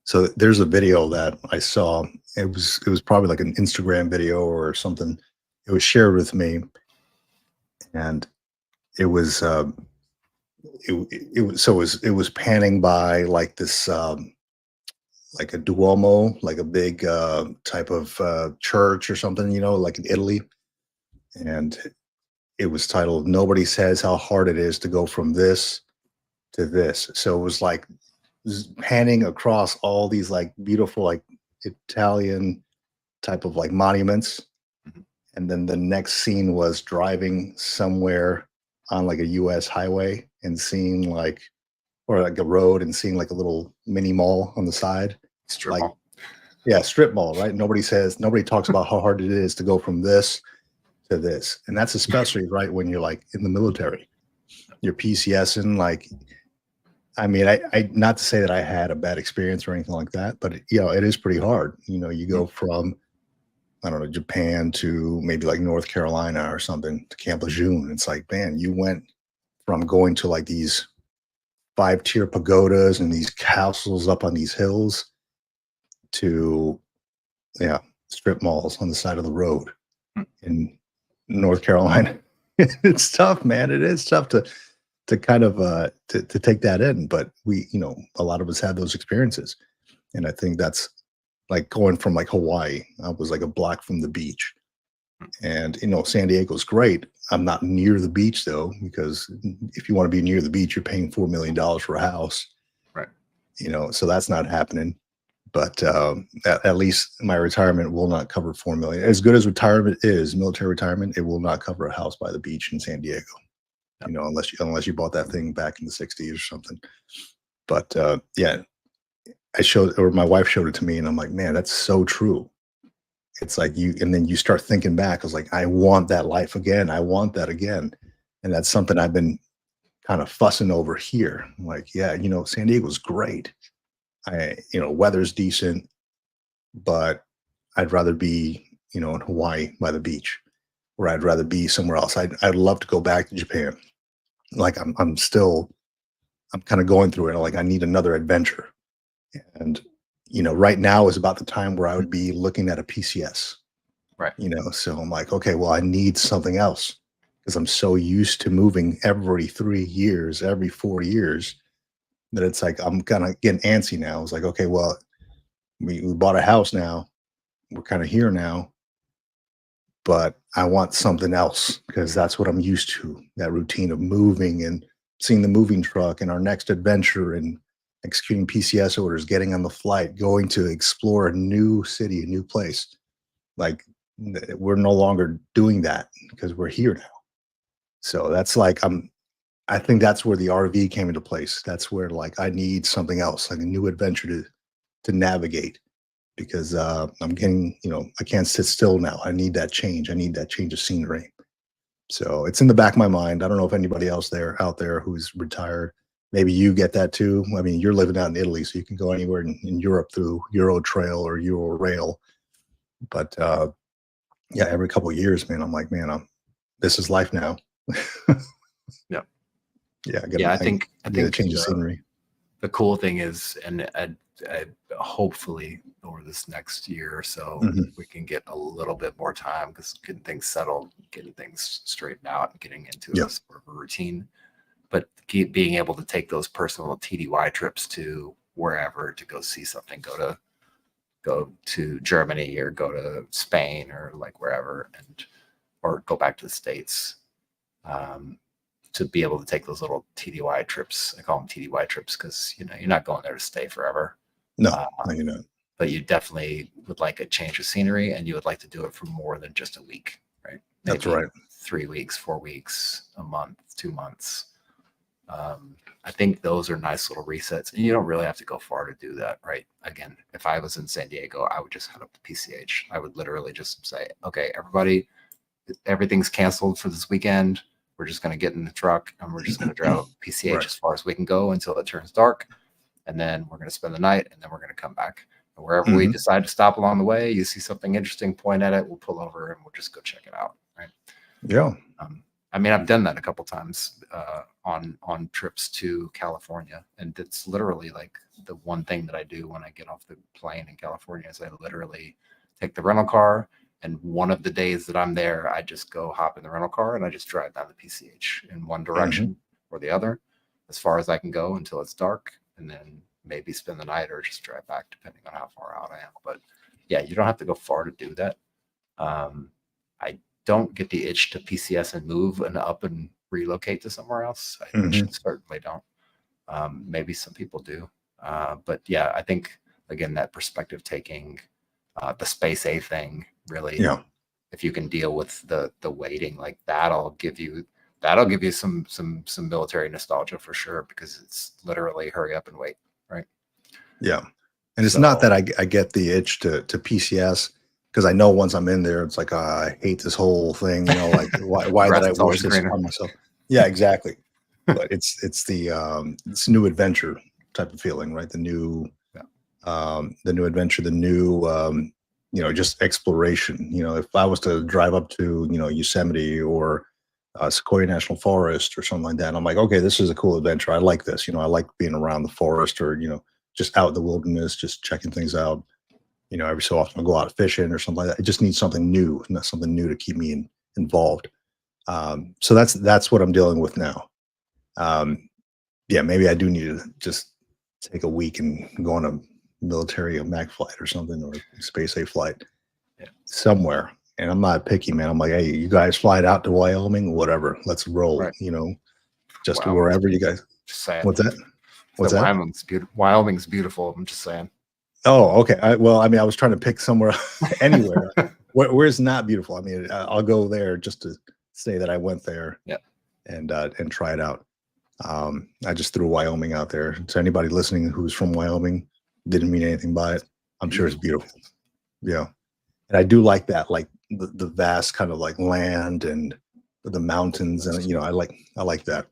So there's a video that I saw. It was probably like an Instagram video or something. It was shared with me, and it was it was panning by like this like a Duomo, like a big type of church or something, like in Italy, and it was titled "Nobody Says How Hard It Is to Go from This to This." So it was like panning across all these like beautiful like Italian type of like monuments. Mhm. And then the next scene was driving somewhere on like a US highway and seeing like, or like a road and seeing like a little mini mall on the side. Strip Like, mall. yeah, strip mall, right? Nobody talks about how hard it is to go from this to this. And that's especially right when you're like in the military. You're PCSing, like, I mean, I not to say that I had a bad experience or anything like that, but it is pretty hard. You go from, I don't know, Japan to maybe like North Carolina or something to Camp Lejeune. It's like, man, you went from going to like these 5-tier pagodas and these castles up on these hills to, yeah, strip malls on the side of the road in North Carolina. It's tough, man. It is tough to kind of to take that in, but a lot of us had those experiences, and I think that's like going from like Hawaii. I was like a block from the beach, and San Diego's great. I'm not near the beach though, because if you want to be near the beach, you're paying $4 million for a house. Right. So that's not happening. But at least my retirement will not cover 4 million. As good as retirement is, military retirement, it will not cover a house by the beach in San Diego. Unless you bought that thing back in the '60s or something. But yeah, my wife showed it to me, and I'm like, man, that's so true. It's like and then you start thinking back. I was like, I want that life again. I want that again. And that's something I've been kind of fussing over here. I'm like, yeah, San Diego's great. Weather's decent, but I'd rather be, in Hawaii by the beach, or I'd rather be somewhere else. I'd love to go back to Japan. Like I'm kind of going through it. Like I need another adventure. And, right now is about the time where I would be looking at a PCS, Right. So I'm like, okay, well, I need something else because I'm so used to moving every 3 years, every 4 years that it's like, I'm kind of getting antsy now. It's like, okay, well, we bought a house now. We're kind of here now, but I want something else because that's what I'm used to, that routine of moving and seeing the moving truck and our next adventure and executing PCS orders, getting on the flight, going to explore a new city, a new place. Like we're no longer doing that because we're here now. So that's like, I think that's where the RV came into place. That's where like I need something else, like a new adventure to navigate because I'm getting, I can't sit still now. I need that change. I need that change of scenery. So it's in the back of my mind. I don't know if anybody else out there who's retired, maybe you get that too. I mean, you're living out in Italy, so you can go anywhere in Europe through Euro Trail or Euro Rail. But yeah, every couple of years, man, I'm like, man, this is life now. Yeah. Yeah, I think a change of scenery. The cool thing is, and hopefully over this next year or so, we can get a little bit more time because getting things settled, getting things straightened out, and getting into a sort of a routine. But being able to take those personal TDY trips to wherever to go see something, go to Germany or go to Spain or like wherever, or go back to the States. To be able to take those little TDY trips. I call them TDY trips because you're not going there to stay forever. No, you're not. But you definitely would like a change of scenery, and you would like to do it for more than just a week, right? Maybe that's right. 3 weeks, 4 weeks, a month, 2 months. I think those are nice little resets, and you don't really have to go far to do that, right? Again, if I was in San Diego, I would just head up to PCH. I would literally just say, okay, everybody, everything's canceled for this weekend. We're just going to get in the truck and we're just going to drive up PCH as far as we can go until it turns dark. And then we're going to spend the night and then we're going to come back. And wherever we decide to stop along the way, you see something interesting, point at it, we'll pull over and we'll just go check it out. Right. Yeah. I mean, I've done that a couple times on trips to California. And it's literally like the one thing that I do when I get off the plane in California is I literally take the rental car. And one of the days that I'm there, I just go hop in the rental car and I just drive down the PCH in one direction or the other as far as I can go until it's dark, and then maybe spend the night or just drive back depending on how far out I am. But yeah, you don't have to go far to do that. I don't get the itch to PCS and move and up and relocate to somewhere else. I certainly don't. Maybe some people do. But yeah, I think again that perspective taking, the space A thing really, Yeah. if you can deal with the waiting, like that'll give you some military nostalgia for sure, because it's literally hurry up and wait, right? Yeah. And it's not So that I get the itch to PCS, because I know once I'm in there, it's like, I hate this whole thing, like why did grass I is wish always this greener. upon myself? Yeah, exactly. But it's it's new adventure type of feeling, right? Yeah. The new adventure, the new just exploration. If I was to drive up to Yosemite or Sequoia National Forest or something like that, I'm like, okay, this is a cool adventure. I like this. I like being around the forest, or just out in the wilderness, just checking things out. Every so often I'll go out fishing or something like that. I just need something new, not something new to keep me involved. So that's what I'm dealing with now. Yeah, maybe I do need to just take a week and go on a military, a MAC flight or something, or space A flight Yeah. somewhere. And I'm not picky, man. I'm like, hey, you guys fly out to Wyoming, whatever. Let's roll. Right. Just Wyoming's wherever you beautiful. guys. Just saying. What's that? The What's that? Wyoming's beautiful. I'm just saying. Oh, okay. Well, I mean, I was trying to pick somewhere, anywhere. Where's not beautiful? I mean, I'll go there just to say that I went there. Yeah. And try it out. I just threw Wyoming out there. To anybody listening who's from Wyoming, didn't mean anything by it. I'm sure it's beautiful. Yeah. And I do like that, like the vast kind of like land and the mountains. And, I like that.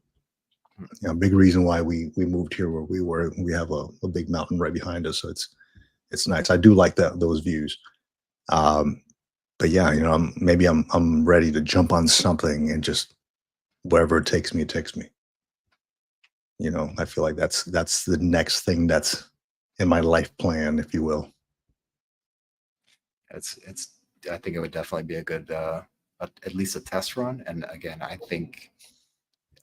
Big reason why we moved here where we were. We have a big mountain right behind us. So it's nice. I do like those views. But yeah, I'm ready to jump on something and just wherever it takes me, it takes me. I feel like that's the next thing that's in my life plan, if you will. It's I think it would definitely be a good, at least a test run. And again, I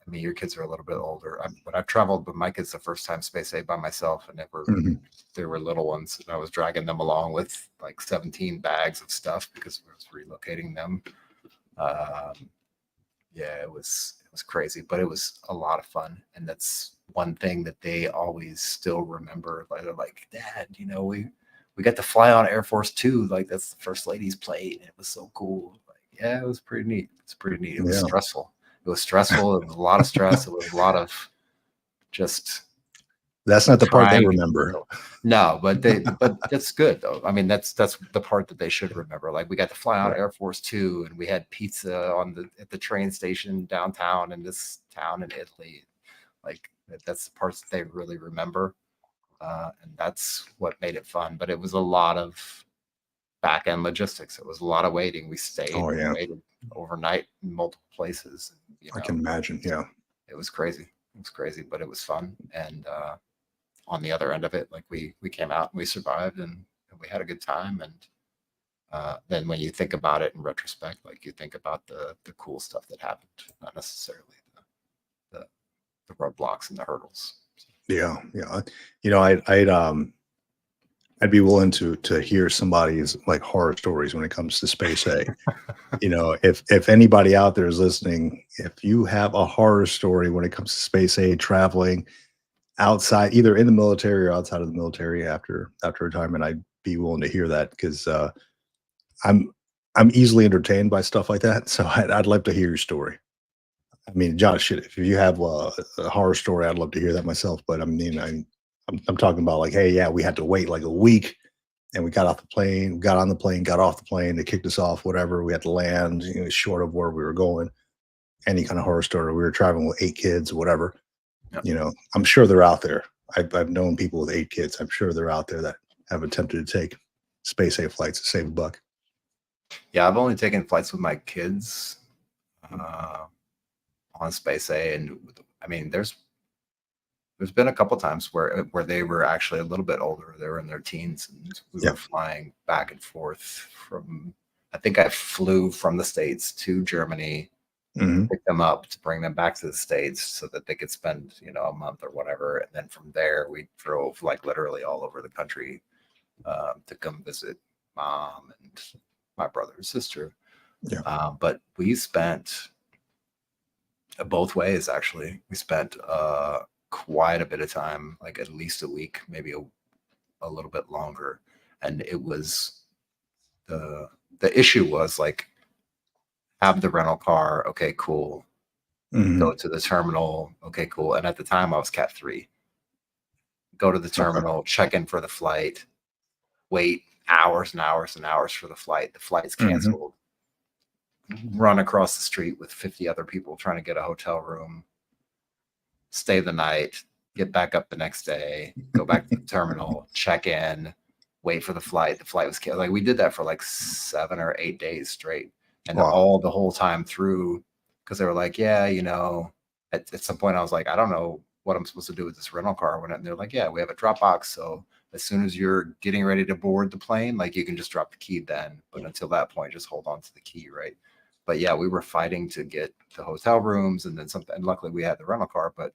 mean, your kids are a little bit older, but I've traveled with my kids the first time space A by myself, and they were little ones, and I was dragging them along with like 17 bags of stuff because I was relocating them. Yeah, it was crazy, but it was a lot of fun. And that's one thing that they always still remember. Like, they're like, Dad, we got to fly on Air Force Two. Like, that's the first lady's plane. And it was so cool. Like, yeah, it was pretty neat. It's pretty neat. It was stressful. It was stressful. It was a lot of stress. It was a lot of just. That's not the part they remember. No, but that's good though. I mean, that's the part that they should remember. Like, we got to fly out Air Force Two, and we had pizza at the train station downtown in this town in Italy. Like, that's the parts that they really remember, and that's what made it fun. But it was a lot of back end logistics. It was a lot of waiting. We stayed. Oh, yeah. We waited overnight in multiple places. I can imagine. Yeah, it was crazy. It was crazy, but it was fun. And on the other end of it, like we came out and we survived, and we had a good time. And then when you think about it in retrospect, like, you think about the cool stuff that happened, not necessarily the roadblocks and the hurdles. Yeah. I'd be willing to hear somebody's like horror stories when it comes to space A. If anybody out there is listening, if you have a horror story when it comes to space A, traveling outside, either in the military or outside of the military after retirement, I'd be willing to hear that, because I'm easily entertained by stuff like that. So I'd love to hear your story. I mean, Josh, shit, if you have a horror story, I'd love to hear that myself. But I mean, I'm talking about like, hey, yeah, we had to wait like a week, and we got on the plane, got off the plane, they kicked us off, whatever. We had to land, short of where we were going. Any kind of horror story. We were traveling with 8 kids, whatever. Yep. I'm sure they're out there. I've known people with 8 kids. I'm sure they're out there that have attempted to take space A flights to save a buck. Yeah, I've only taken flights with my kids on space A, and I mean, there's been a couple times where they were actually a little bit older. They were in their teens, and we were flying back and forth from. I think I flew from the States to Germany, pick them up to bring them back to the States so that they could spend a month or whatever, and then from there we drove like literally all over the country to come visit Mom and my brother and sister. But we spent both ways, actually. We spent quite quite a bit of time, like at least a week, maybe a little bit longer. And it was the issue was like, have the rental car, okay, cool. Go to the terminal, okay, cool. And at the time I was Cat 3. Go to the terminal, check in for the flight, wait hours and hours and hours for the flight. The flight's canceled. Run across the street with 50 other people trying to get a hotel room, stay the night, get back up the next day, go back to the terminal, check in, wait for the flight. The flight was canceled. Like we did that for like 7 or 8 days straight. And all the whole time through, because they were like, yeah, you know, at some point I was like, I don't know what I'm supposed to do with this rental car. And they're like, yeah, we have a drop box. So as soon as you're getting ready to board the plane, like you can just drop the key then. But until that point, just hold on to the key, right? But yeah, we were fighting to get the hotel rooms and then something. And luckily we had the rental car, but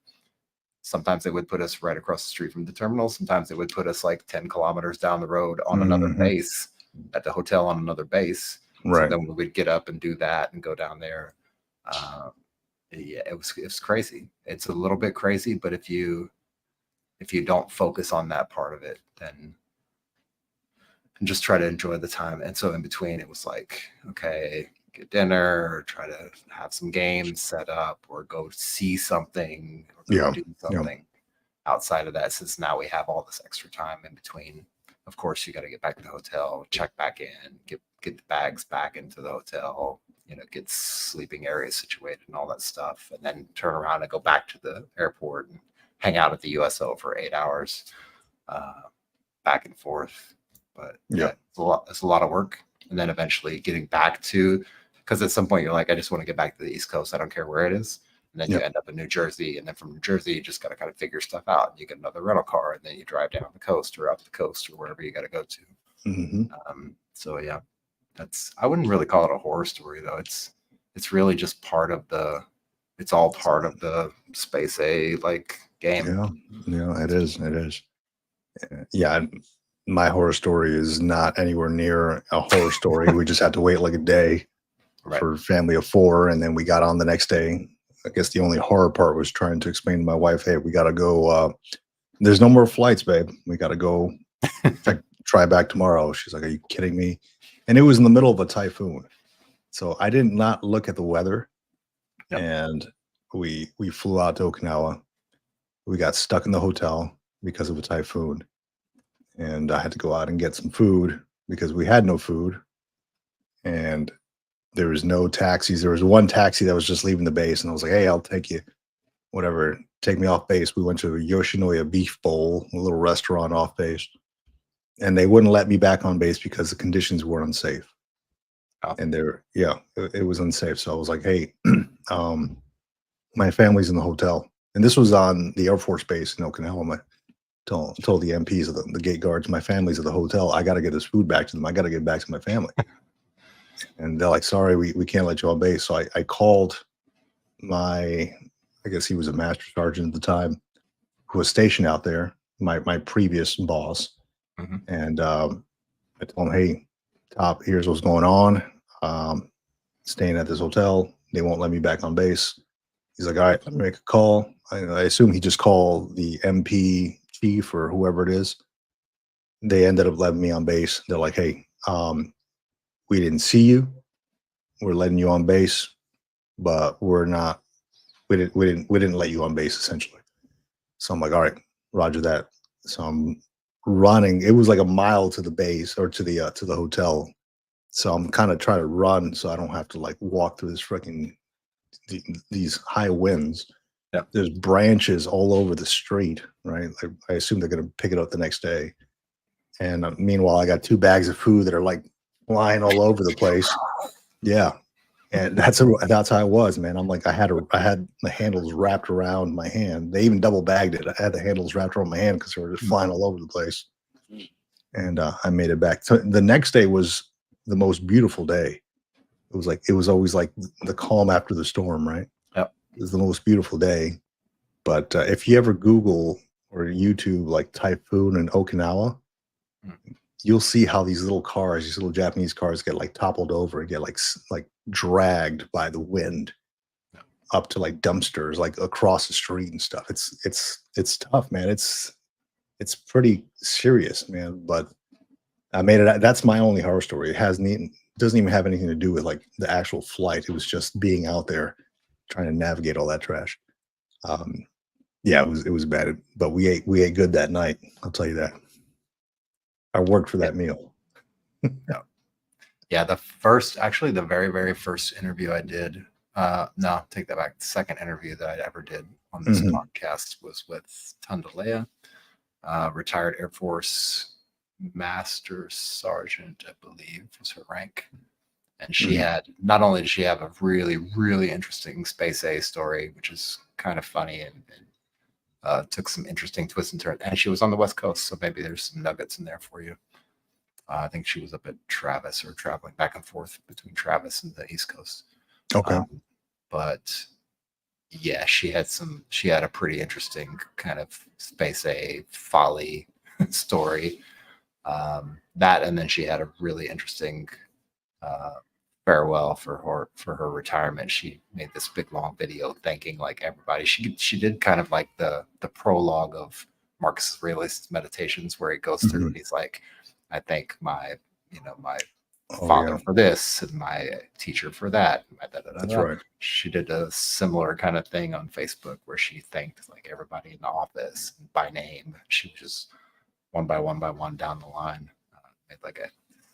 sometimes they would put us right across the street from the terminal. Sometimes they would put us like 10 kilometers down the road on another base, at the hotel on another base. Right. So then we would get up and do that and go down there. Yeah, it was crazy. It's a little bit crazy, but if you don't focus on that part of it, then and just try to enjoy the time. And so in between, it was like, okay, get dinner, or try to have some games set up, or go see something, or go do something outside of that. Since now we have all this extra time in between. Of course, you got to get back to the hotel, check back in, get the bags back into the hotel, you know, get sleeping areas situated and all that stuff, and then turn around and go back to the airport and hang out at the USO for 8 hours, back and forth. But yeah, it's a lot of work. And then eventually getting back to, because at some point you're like, I just want to get back to the East Coast. I don't care where it is. And then you end up in New Jersey. And then from New Jersey, you just got to kind of figure stuff out. You get another rental car, and then you drive down the coast or up the coast or wherever you got to go to. So yeah, I wouldn't really call it a horror story though. It's really just it's all part of the Space A like game. Yeah, it is. It is. Yeah. My horror story is not anywhere near a horror story. We just had to wait like a day for a family of 4. And then we got on the next day. I guess the only horror part was trying to explain to my wife, hey, we got to go. There's no more flights, babe. We got to go try back tomorrow. She's like, are you kidding me? And it was in the middle of a typhoon. So I did not look at the weather. And we flew out to Okinawa. We got stuck in the hotel because of a typhoon. And I had to go out and get some food because we had no food. And there was no taxis. There was one taxi that was just leaving the base. And I was like, hey, I'll take you, whatever, take me off base. We went to Yoshinoya Beef Bowl, a little restaurant off base. And they wouldn't let me back on base because the conditions were unsafe. And it was unsafe. So I was like, hey, my family's in the hotel. And this was on the Air Force Base in Okinawa. Told the MPs of the gate guards, my family's at the hotel. I got to get this food back to them. I got to get back to my family. And they're like, sorry, we can't let you on base. So I called I guess he was a master sergeant at the time, who was stationed out there, my previous boss. And I told him, hey, Top, here's what's going on. Staying at this hotel. They won't let me back on base. He's like, all right, let me make a call. I assume he just called the MP chief or whoever it is. They ended up letting me on base. They're like, hey, we didn't see you. We're letting you on base, but we didn't let you on base essentially. So I'm like, all right, roger that. So I'm running. It was like a mile to the base or to the hotel. So I'm kind of trying to run so I don't have to like walk through this freaking these high winds. There's branches all over the street, right? Like, I assume they're going to pick it up the next day. And meanwhile, I got 2 bags of food that are like flying all over the place. Yeah. And that's how I was, man. I'm like, I had the handles wrapped around my hand. They even double bagged it. I had the handles wrapped around my hand because they were just flying all over the place. And I made it back. So the next day was the most beautiful day. It was always like the calm after the storm, right? It was the most beautiful day. But if you ever Google or YouTube like typhoon in Okinawa, you'll see how these little cars, these little Japanese cars, get like toppled over and get like dragged by the wind. up to like dumpsters, like across the street and stuff. It's tough, man. It's pretty serious, man. But I made it. That's my only horror story. It hasn't even doesn't even have anything to do with like the actual flight. It was just being out there trying to navigate all that trash. Um, yeah, it was bad, but we ate good that night. I'll tell you that. I worked for Yeah. that meal. Yeah. Yeah, actually the very, very first interview I did, no, take that back. The second interview that I ever did on this Mhm, podcast was with Tandalea, retired Air Force Master Sergeant, I believe was her rank. And she mhm. had, not only did she have a really, really interesting Space A story, which is kind of funny and took some interesting twists and turns. And she was on the West Coast, so maybe there's some nuggets in there for you. I think she was up at Travis or traveling back and forth between Travis and the East Coast. Okay. But yeah, she had a pretty interesting kind of Space A folly story. That, and then she had a really interesting uh, farewell for her retirement. She made this big long video thanking like everybody. She did kind of like the prologue of Marcus Aurelius' Meditations, where he goes through Mhm. and he's like, I thank my my Oh father yeah, for this and my teacher for that. My da, da, da, that's da. right. She did a similar kind of thing on Facebook where she thanked like everybody in the office by name. She was just one by one down the line. Made like a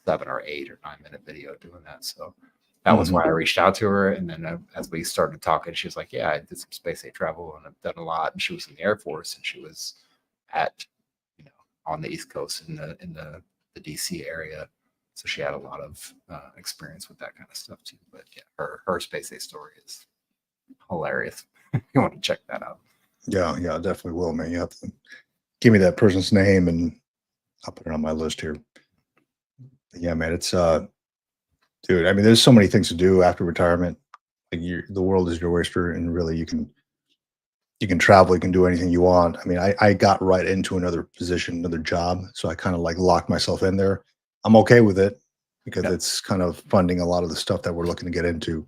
7 or 8 or 9 minute video doing that. So that was Mhm. why I reached out to her. And then as we started talking, she was like, "Yeah, I did some space age travel and I've done a lot." And she was in the Air Force and she was at, on the East Coast in the DC area. So she had a lot of experience with that kind of stuff too. But yeah, her space age story is hilarious. You want to check that out. Yeah, yeah, I definitely will, man. You have to give me that person's name and I'll put it on my list here. But yeah, man, it's dude, I mean, there's so many things to do after retirement. Like the world is your oyster and really you can travel, you can do anything you want. I mean, I got right into another position, another job. So I kind of like locked myself in there. I'm okay with it because Yeah. it's kind of funding a lot of the stuff that we're looking to get into.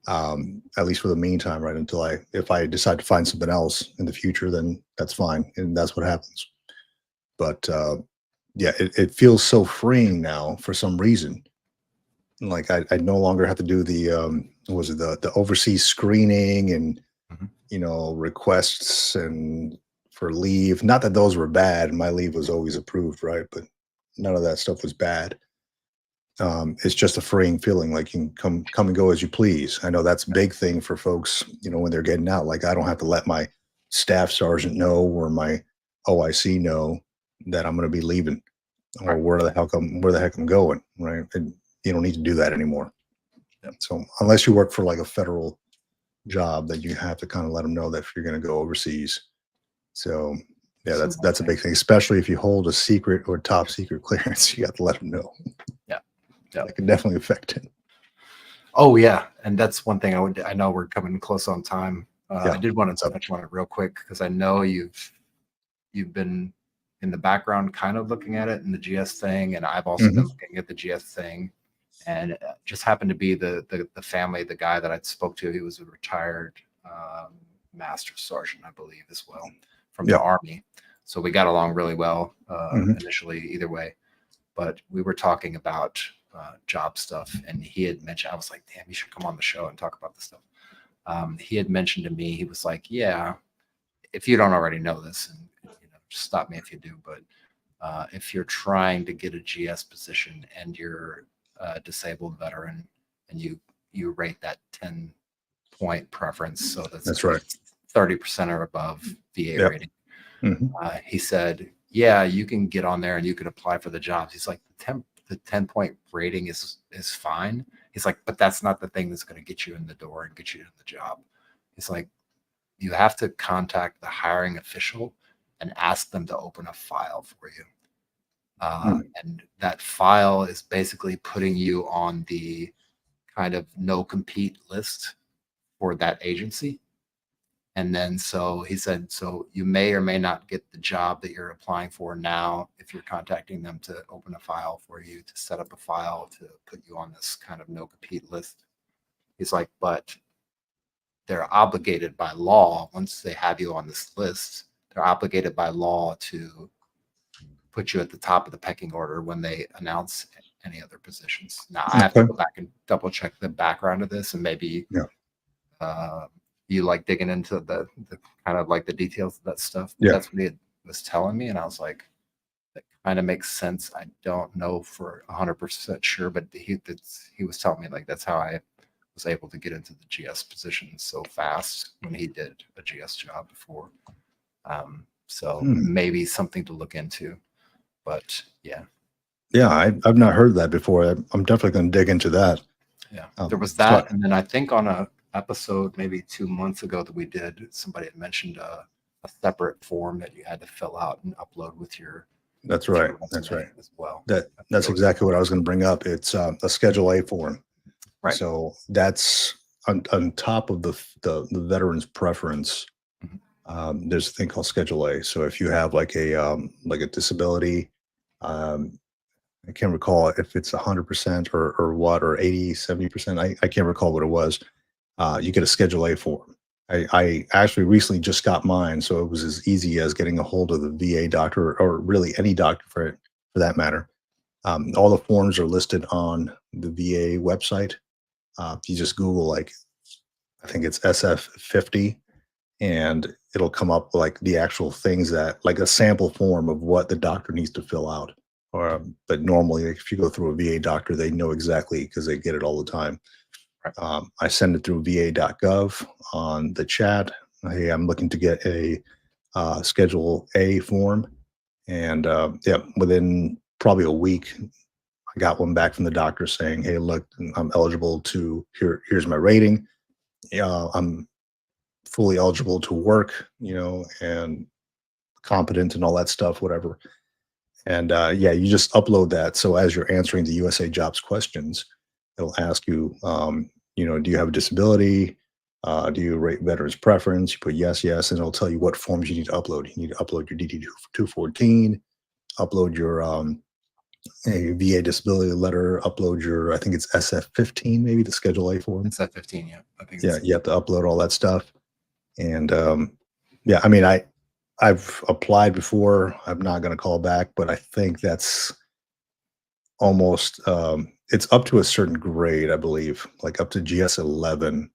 At least for the meantime, right? Until if I decide to find something else in the future, then that's fine. And that's what happens. But yeah, it feels so freeing now for some reason. Like I no longer have to do the what was it the overseas screening and Mhm. requests and for leave. Not that those were bad. My leave was always approved, right? But none of that stuff was bad. It's just a freeing feeling, like you can come and go as you please. I know that's a big thing for folks, when they're getting out. Like I don't have to let my staff sergeant know or my OIC know that I'm going to be leaving or Right. where the heck I'm going, right? And you don't need to do that anymore. Yep. So unless you work for like a federal job, that you have to kind of let them know that if you're going to go overseas. So yeah, Some more that's a big things. thing, especially if you hold a secret or top secret clearance. You have to let them know. Yeah. Yeah. That can definitely affect it. Oh yeah, and that's one thing I know we're coming close on time. I Yeah. did want What's to up? touch on it real quick because I know you've been in the background kind of looking at it in the GS thing, and I've also Mhm. been looking at the GS thing, and just happened to be the family, the guy that I spoke to. He was a retired master sergeant, I believe, as well from the Yeah. Army. So we got along really well Mhm. initially, either way. But we were talking about job stuff, and he had mentioned, I was like, damn, you should come on the show and talk about this stuff. He had mentioned to me, he was like, yeah, if you don't already know this, and just stop me if you do, but if you're trying to get a GS position and you're a disabled veteran and you rate that 10-point preference, so that's That's right. 30% or above VA Yep. rating. Mhm. He said, "Yeah, you can get on there and you can apply for the jobs." He's like, the 10-point rating is fine." He's like, "But that's not the thing that's going to get you in the door and get you in the job." He's like, "You have to contact the hiring official and ask them to open a file for you, Mm. and that file is basically putting you on the kind of no compete list for that agency." And then so he said, so you may or may not get the job that you're applying for now if you're contacting them to open a file for you, to set up a file to put you on this kind of no compete list. He's like, but they're obligated by law, once they have you on this list, they're obligated by law to put you at the top of the pecking order when they announce any other positions. Now, I have to Okay. go back and double check the background of this, and maybe Yeah. you like digging into the kind of like the details of that stuff. Yeah. That's what he was telling me, and I was like, that kind of makes sense. I don't know for 100% sure, but he was telling me like that's how I was able to get into the GS position so fast when he did a GS job before. So maybe something to look into, but yeah. Yeah, I've not heard that before. I'm definitely going to dig into that. Yeah, there was that, and then I think on a episode maybe 2 months ago that we did, somebody had mentioned a separate form that you had to fill out and upload with your. That's right. That's right. As well. That's exactly what I was going to bring up. It's a Schedule A form. Right. So that's on top of the veteran's preference. There's a thing called Schedule A. So if you have like a disability, I can't recall if it's 100% or what, or 80, 70%. I can't recall what it was. You get a Schedule A form. I actually recently just got mine, so it was as easy as getting a hold of the VA doctor, or really any doctor for that matter. All the forms are listed on the VA website. If you just Google, like, I think it's SF50, and it'll come up like the actual things that, like a sample form of what the doctor needs to fill out. But normally, if you go through a VA doctor, they know exactly because they get it all the time. I send it through va.gov on the chat. Hey, I'm looking to get a Schedule A form. And within probably a week, I got one back from the doctor saying, hey, look, I'm eligible to, here's my rating. I'm fully eligible to work, and competent and all that stuff, whatever. And you just upload that. So as you're answering the USA Jobs questions, it'll ask you, do you have a disability? Do you rate veterans preference? You put yes, yes, and it'll tell you what forms you need to upload. You need to upload your DD 214, upload your a VA disability letter, upload your, I think it's SF15, maybe the Schedule A form. SF15, yeah. I think you have to upload all that stuff. And I mean, I've applied before. I'm not going to call back, but I think that's almost it's up to a certain grade, I believe, like up to GS11,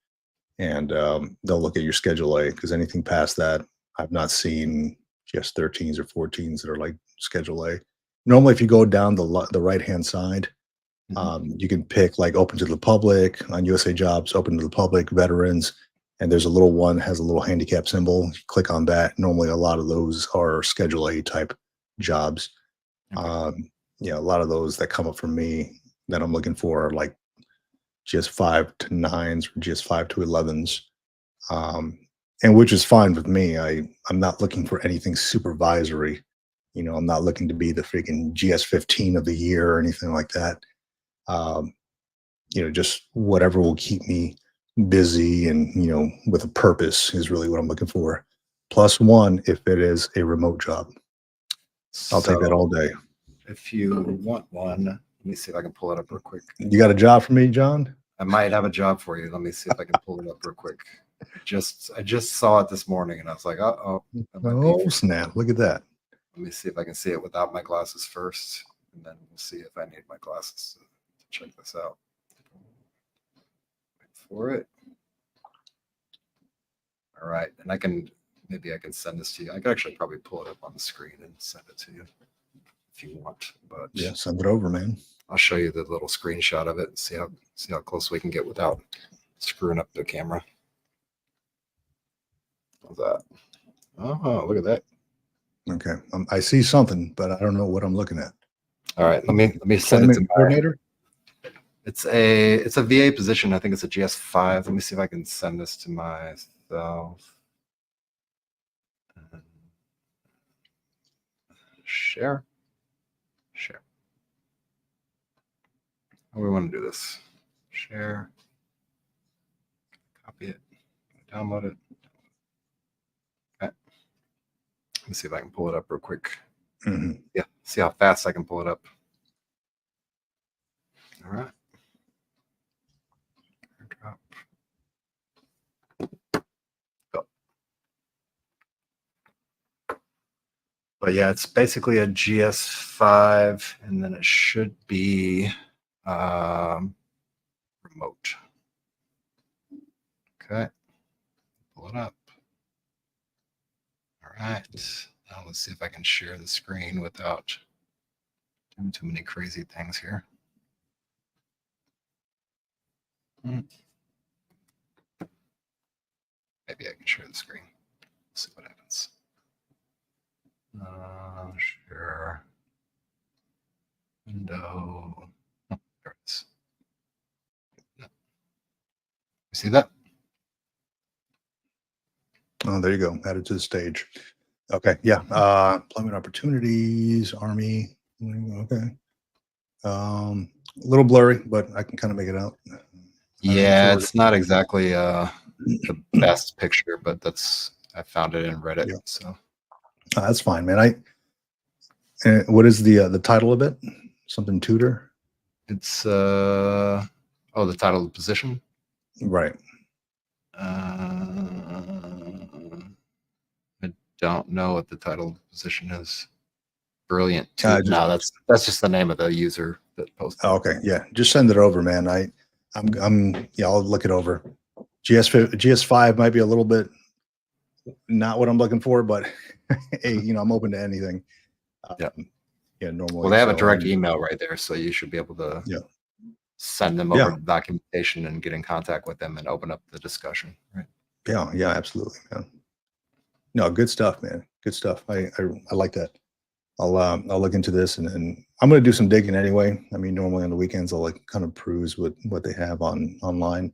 and they'll look at your Schedule A, because anything past that, I've not seen GS13s or 14s that are like Schedule A. Normally, if you go down the right hand side, you can pick like open to the public on USA Jobs, open to the public, veterans, and there's a little one has a little handicap symbol. You click on that. Normally, a lot of those are Schedule A type jobs. Okay. A lot of those that come up for me that I'm looking for are like GS5 to 9s or GS5 to 11s, and which is fine with me. I'm not looking for anything supervisory. I'm not looking to be the freaking GS15 of the year or anything like that. Just whatever will keep me busy and, with a purpose is really what I'm looking for. +1 if it is a remote job. I'll take that all day. If you want one, let me see if I can pull it up real quick. You got a job for me, John? I might have a job for you. Let me see if I can pull it up real quick. I just saw it this morning, and I was like, oh, snap! Look at that. Let me see if I can see it without my glasses first, and then we'll see if I need my glasses to check this out. Wait for it. All right, and maybe I can send this to you. I could actually probably pull it up on the screen and send it to you if you want. But yeah, send it over, man. I'll show you the little screenshot of it and see how close we can get without screwing up the camera. How's that? Oh, look at that. Okay, I see something, but I don't know what I'm looking at. All right, let me send it to my coordinator. It's a VA position. I think it's a GS5. Let me see if I can send this to myself. Share. How do we want to do this? Share. Copy it. Download it. Okay. Let me see if I can pull it up real quick. Yeah, see how fast I can pull it up. All right. Drop. But yeah, it's basically a GS5, and then it should be remote. Okay, pull it up. All right, now let's see if I can share the screen without doing too many crazy things here. Maybe I can share the screen. Let's see what happens. Share window. Oh, there it is. You see that? Oh, there you go. Added to the stage. Okay. Yeah. Employment opportunities, Army. Okay. A little blurry, but I can kind of make it out. Yeah, it's not exactly the best picture, but I found it in Reddit. Yeah. So that's fine, man. What is the title of it? Something tutor? It's the title of the position. Right. I don't know what the title of the position is. Brilliant. No, that's just the name of the user that posted. Oh, okay. Yeah. Just send it over, man. I'll look it over. GS5 might be a little bit not what I'm looking for, but hey, I'm open to anything. Yeah. Yeah. Normally. Well, they have a direct email right there, so you should be able to send them over the documentation and get in contact with them and open up the discussion. Right. Yeah. Yeah. Absolutely, man. No, good stuff, man. Good stuff. I like that. I'll look into this and I'm going to do some digging anyway. I mean, normally on the weekends, I'll like kind of peruse what they have online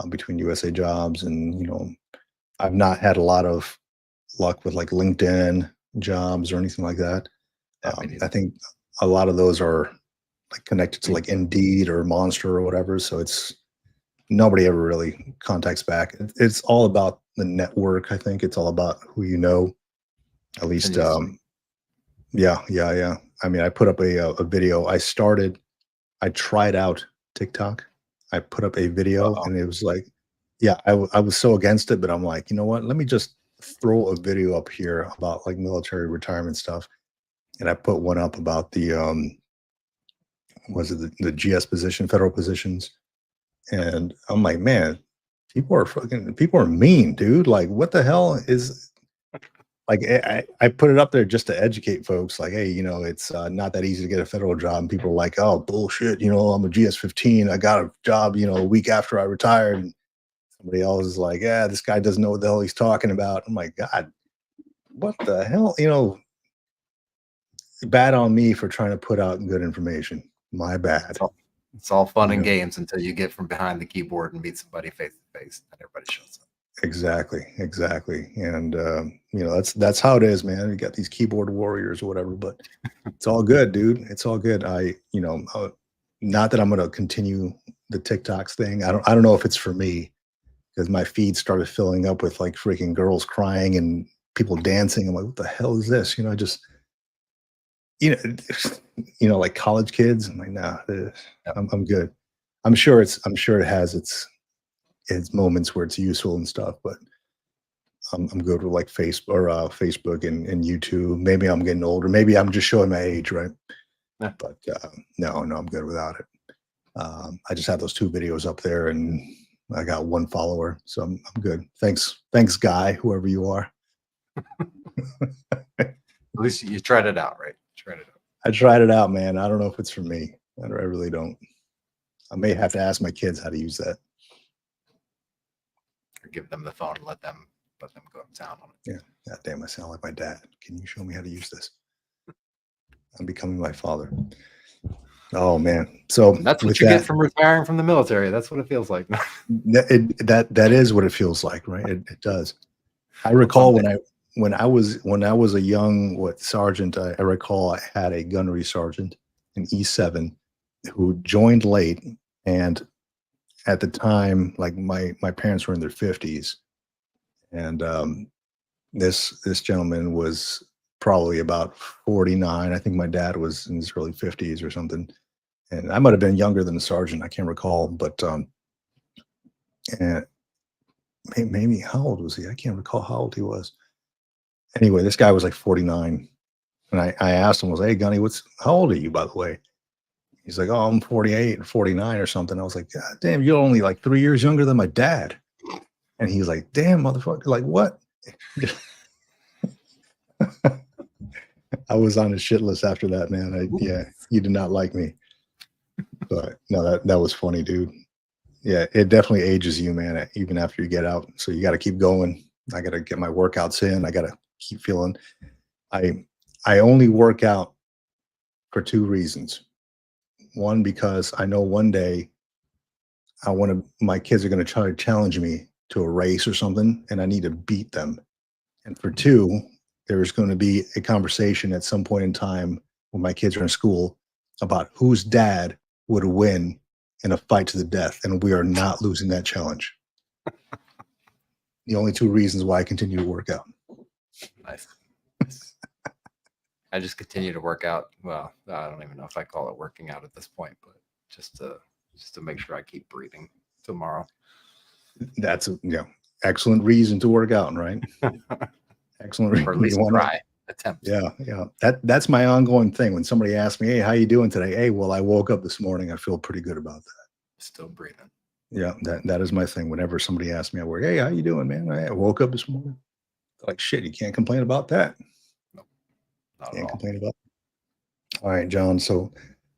between USA Jobs. And, I've not had a lot of luck with like LinkedIn jobs or anything like that. I think a lot of those are like connected to like Indeed or Monster or whatever. So nobody ever really contacts back. It's all about the network. I think it's all about who you know, at least. Yeah. I mean, I put up a video. I tried out TikTok. I put up a video and it was like, I was so against it, but I'm like, you know what? Let me just throw a video up here about like military retirement stuff. And I put one up about the, the GS position, federal positions. And I'm like, man, people are mean, dude. Like, what the hell is, like, I put it up there just to educate folks. Like, hey, it's not that easy to get a federal job. And people are like, oh, bullshit. I'm a GS-15. I got a job, a week after I retired. And somebody else is like, yeah, this guy doesn't know what the hell he's talking about. I'm like, God, what the hell? Bad on me for trying to put out good information. My bad. It's all fun and games until you get from behind the keyboard and meet somebody face to face, and everybody shows up. Exactly. And that's how it is, man. You got these keyboard warriors or whatever, but it's all good, dude. It's all good. Not that I'm going to continue the TikToks thing. I don't know if it's for me, because my feed started filling up with like freaking girls crying and people dancing. I'm like, what the hell is this? Like college kids. I'm like, nah, I'm good. I'm sure it has its moments where it's useful and stuff, but I'm good with like Facebook and YouTube. Maybe I'm getting older. Maybe I'm just showing my age, right? Yeah. But no, I'm good without it. I just had those 2 videos up there, and I got 1 follower, so I'm good. Thanks, guy, whoever you are. At least you tried it out, right? I tried it out, man. I don't know if it's for me. I really don't. I may have to ask my kids how to use that. Or give them the phone and let them go uptown on it. Yeah. God damn, I sound like my dad. Can you show me how to use this? I'm becoming my father. Oh man. So that's what you get from retiring from the military. That's what it feels like. That is what it feels like, right? It does. I recall when I was a young sergeant, I recall I had a gunnery sergeant, an E7, who joined late, and at the time, like my parents were in their 50s, and this gentleman was probably about 49. I think my dad was in his early 50s or something, and I might have been younger than the sergeant. I can't recall, but and maybe how old was he? I can't recall how old he was. Anyway, this guy was like 49, And I asked him, hey, Gunny, how old are you, by the way? He's like, oh, I'm 48 or 49 or something. I was like, God damn, you're only like 3 years younger than my dad. And he's like, damn, motherfucker, like what? I was on his shit list after that, man. You did not like me. But no, that was funny, dude. Yeah, it definitely ages you, man, even after you get out. So you got to keep going. I got to get my workouts in. I got to keep feeling. I only work out for 2 reasons. One, because I know one day my kids are going to try to challenge me to a race or something, and I need to beat them. And for 2, there's going to be a conversation at some point in time when my kids are in school about whose dad would win in a fight to the death, and we are not losing that challenge. The only 2 reasons why I continue to work out. Nice. I just continue to work out. Well, I don't even know if I call it working out at this point, but just to make sure I keep breathing tomorrow. That's a excellent reason to work out, right? Excellent reason. Or at least try, attempt. Yeah. That's my ongoing thing. When somebody asks me, hey, how you doing today? Hey, well, I woke up this morning. I feel pretty good about that. Still breathing. Yeah, that is my thing. Whenever somebody asks me at work, hey, how you doing, man? I woke up this morning. Like, shit, you can't complain about that. Nope. Not Can't at all. complain about it. All right, John. So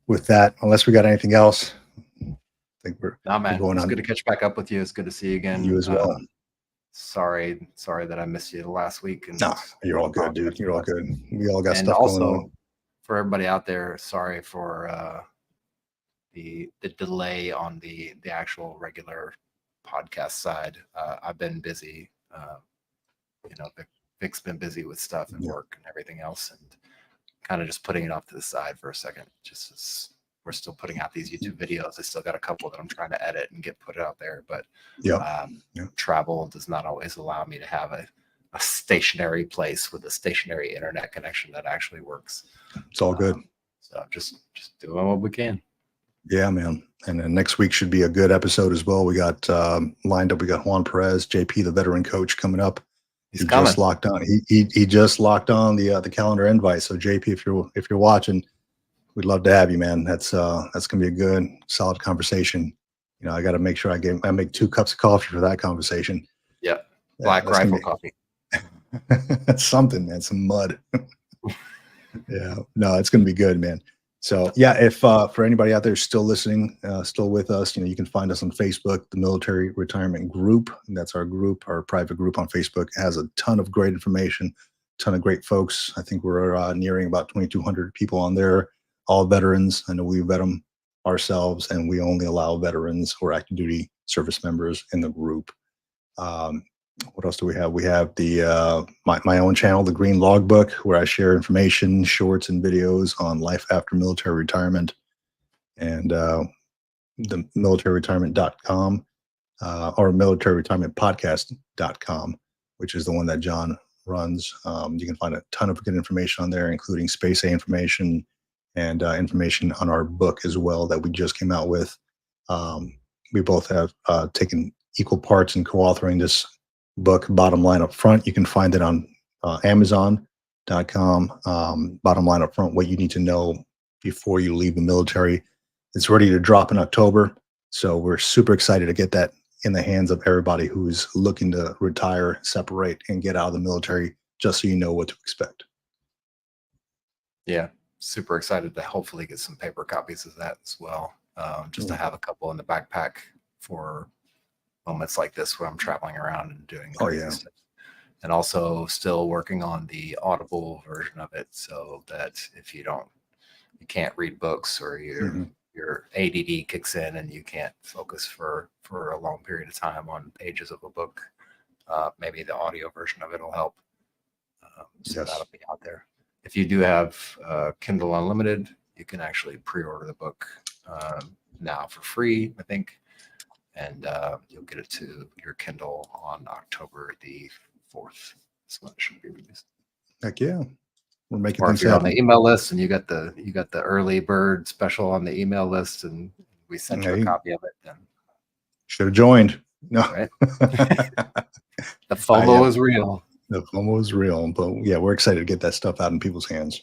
with that, unless we got anything else, I think we're going It's on. good to catch back up with you. It's good to see you again. You as well. Sorry that I missed you last week. And nah, you're all good, dude. You're all good. We all got and stuff also, going on. For everybody out there, sorry for the delay on the actual regular podcast side. I've been busy. Vic's been busy with stuff and work and everything else, and kind of just putting it off to the side for a second. Just as we're still putting out these YouTube videos, I still got a couple that I'm trying to edit and get put out there. But travel does not always allow me to have a stationary place with a stationary internet connection that actually works. It's all good. So just doing what we can. Yeah, man. And then next week should be a good episode as well. We got lined up. We got Juan Perez, JP, the veteran coach, coming up. He's coming. Just locked on. He just locked on the calendar invite. So JP, if you're watching, we'd love to have you, man. That's gonna be a good, solid conversation. I got to make sure I make 2 cups of coffee for that conversation. Yep. Black Rifle coffee. That's something, man. Some mud. Yeah. No, it's gonna be good, man. So yeah, if for anybody out there still listening, still with us, you can find us on Facebook, the Military Retirement Group. That's our group, our private group on Facebook. It has a ton of great information, ton of great folks. I think we're nearing about 2,200 people on there, all veterans. I know we vet them ourselves, and we only allow veterans or active duty service members in the group. What else do we have? We have the my own channel, the Green Logbook, where I share information, shorts, and videos on life after military retirement, and the militaryretirement.com or militaryretirementpodcast.com, which is the one that John runs. You can find a ton of good information on there, including Space A information and information on our book as well that we just came out with. We both have taken equal parts in co-authoring this book, Bottom Line Up Front. You can find it on Amazon.com. Bottom Line Up Front, what you need to know before you leave the military. It's ready to drop in October. So we're super excited to get that in the hands of everybody who's looking to retire, separate, and get out of the military, just so you know what to expect. Yeah, super excited to hopefully get some paper copies of that as well. Just to have a couple in the backpack for moments like this where I'm traveling around and doing stuff. And also still working on the Audible version of it, so that if you can't read books, or your ADD kicks in and you can't focus for a long period of time on pages of a book, maybe the audio version of it will help. So that'll be out there. If you do have Kindle Unlimited, you can actually pre-order the book now for free, I think. And you'll get it to your Kindle on October the 4th. That's when it should be released. Heck yeah. We're making or things if you're happen. on the email list and you got the early bird special on the email list, and we sent you a copy of it, then should have joined. No. Right? The FOMO is real. The FOMO is real. But yeah, we're excited to get that stuff out in people's hands.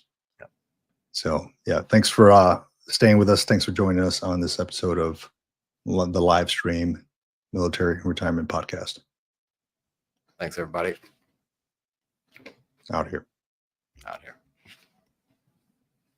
So yeah, thanks for staying with us. Thanks for joining us on this episode of the live stream military retirement podcast. Thanks, everybody. Out here. Out here.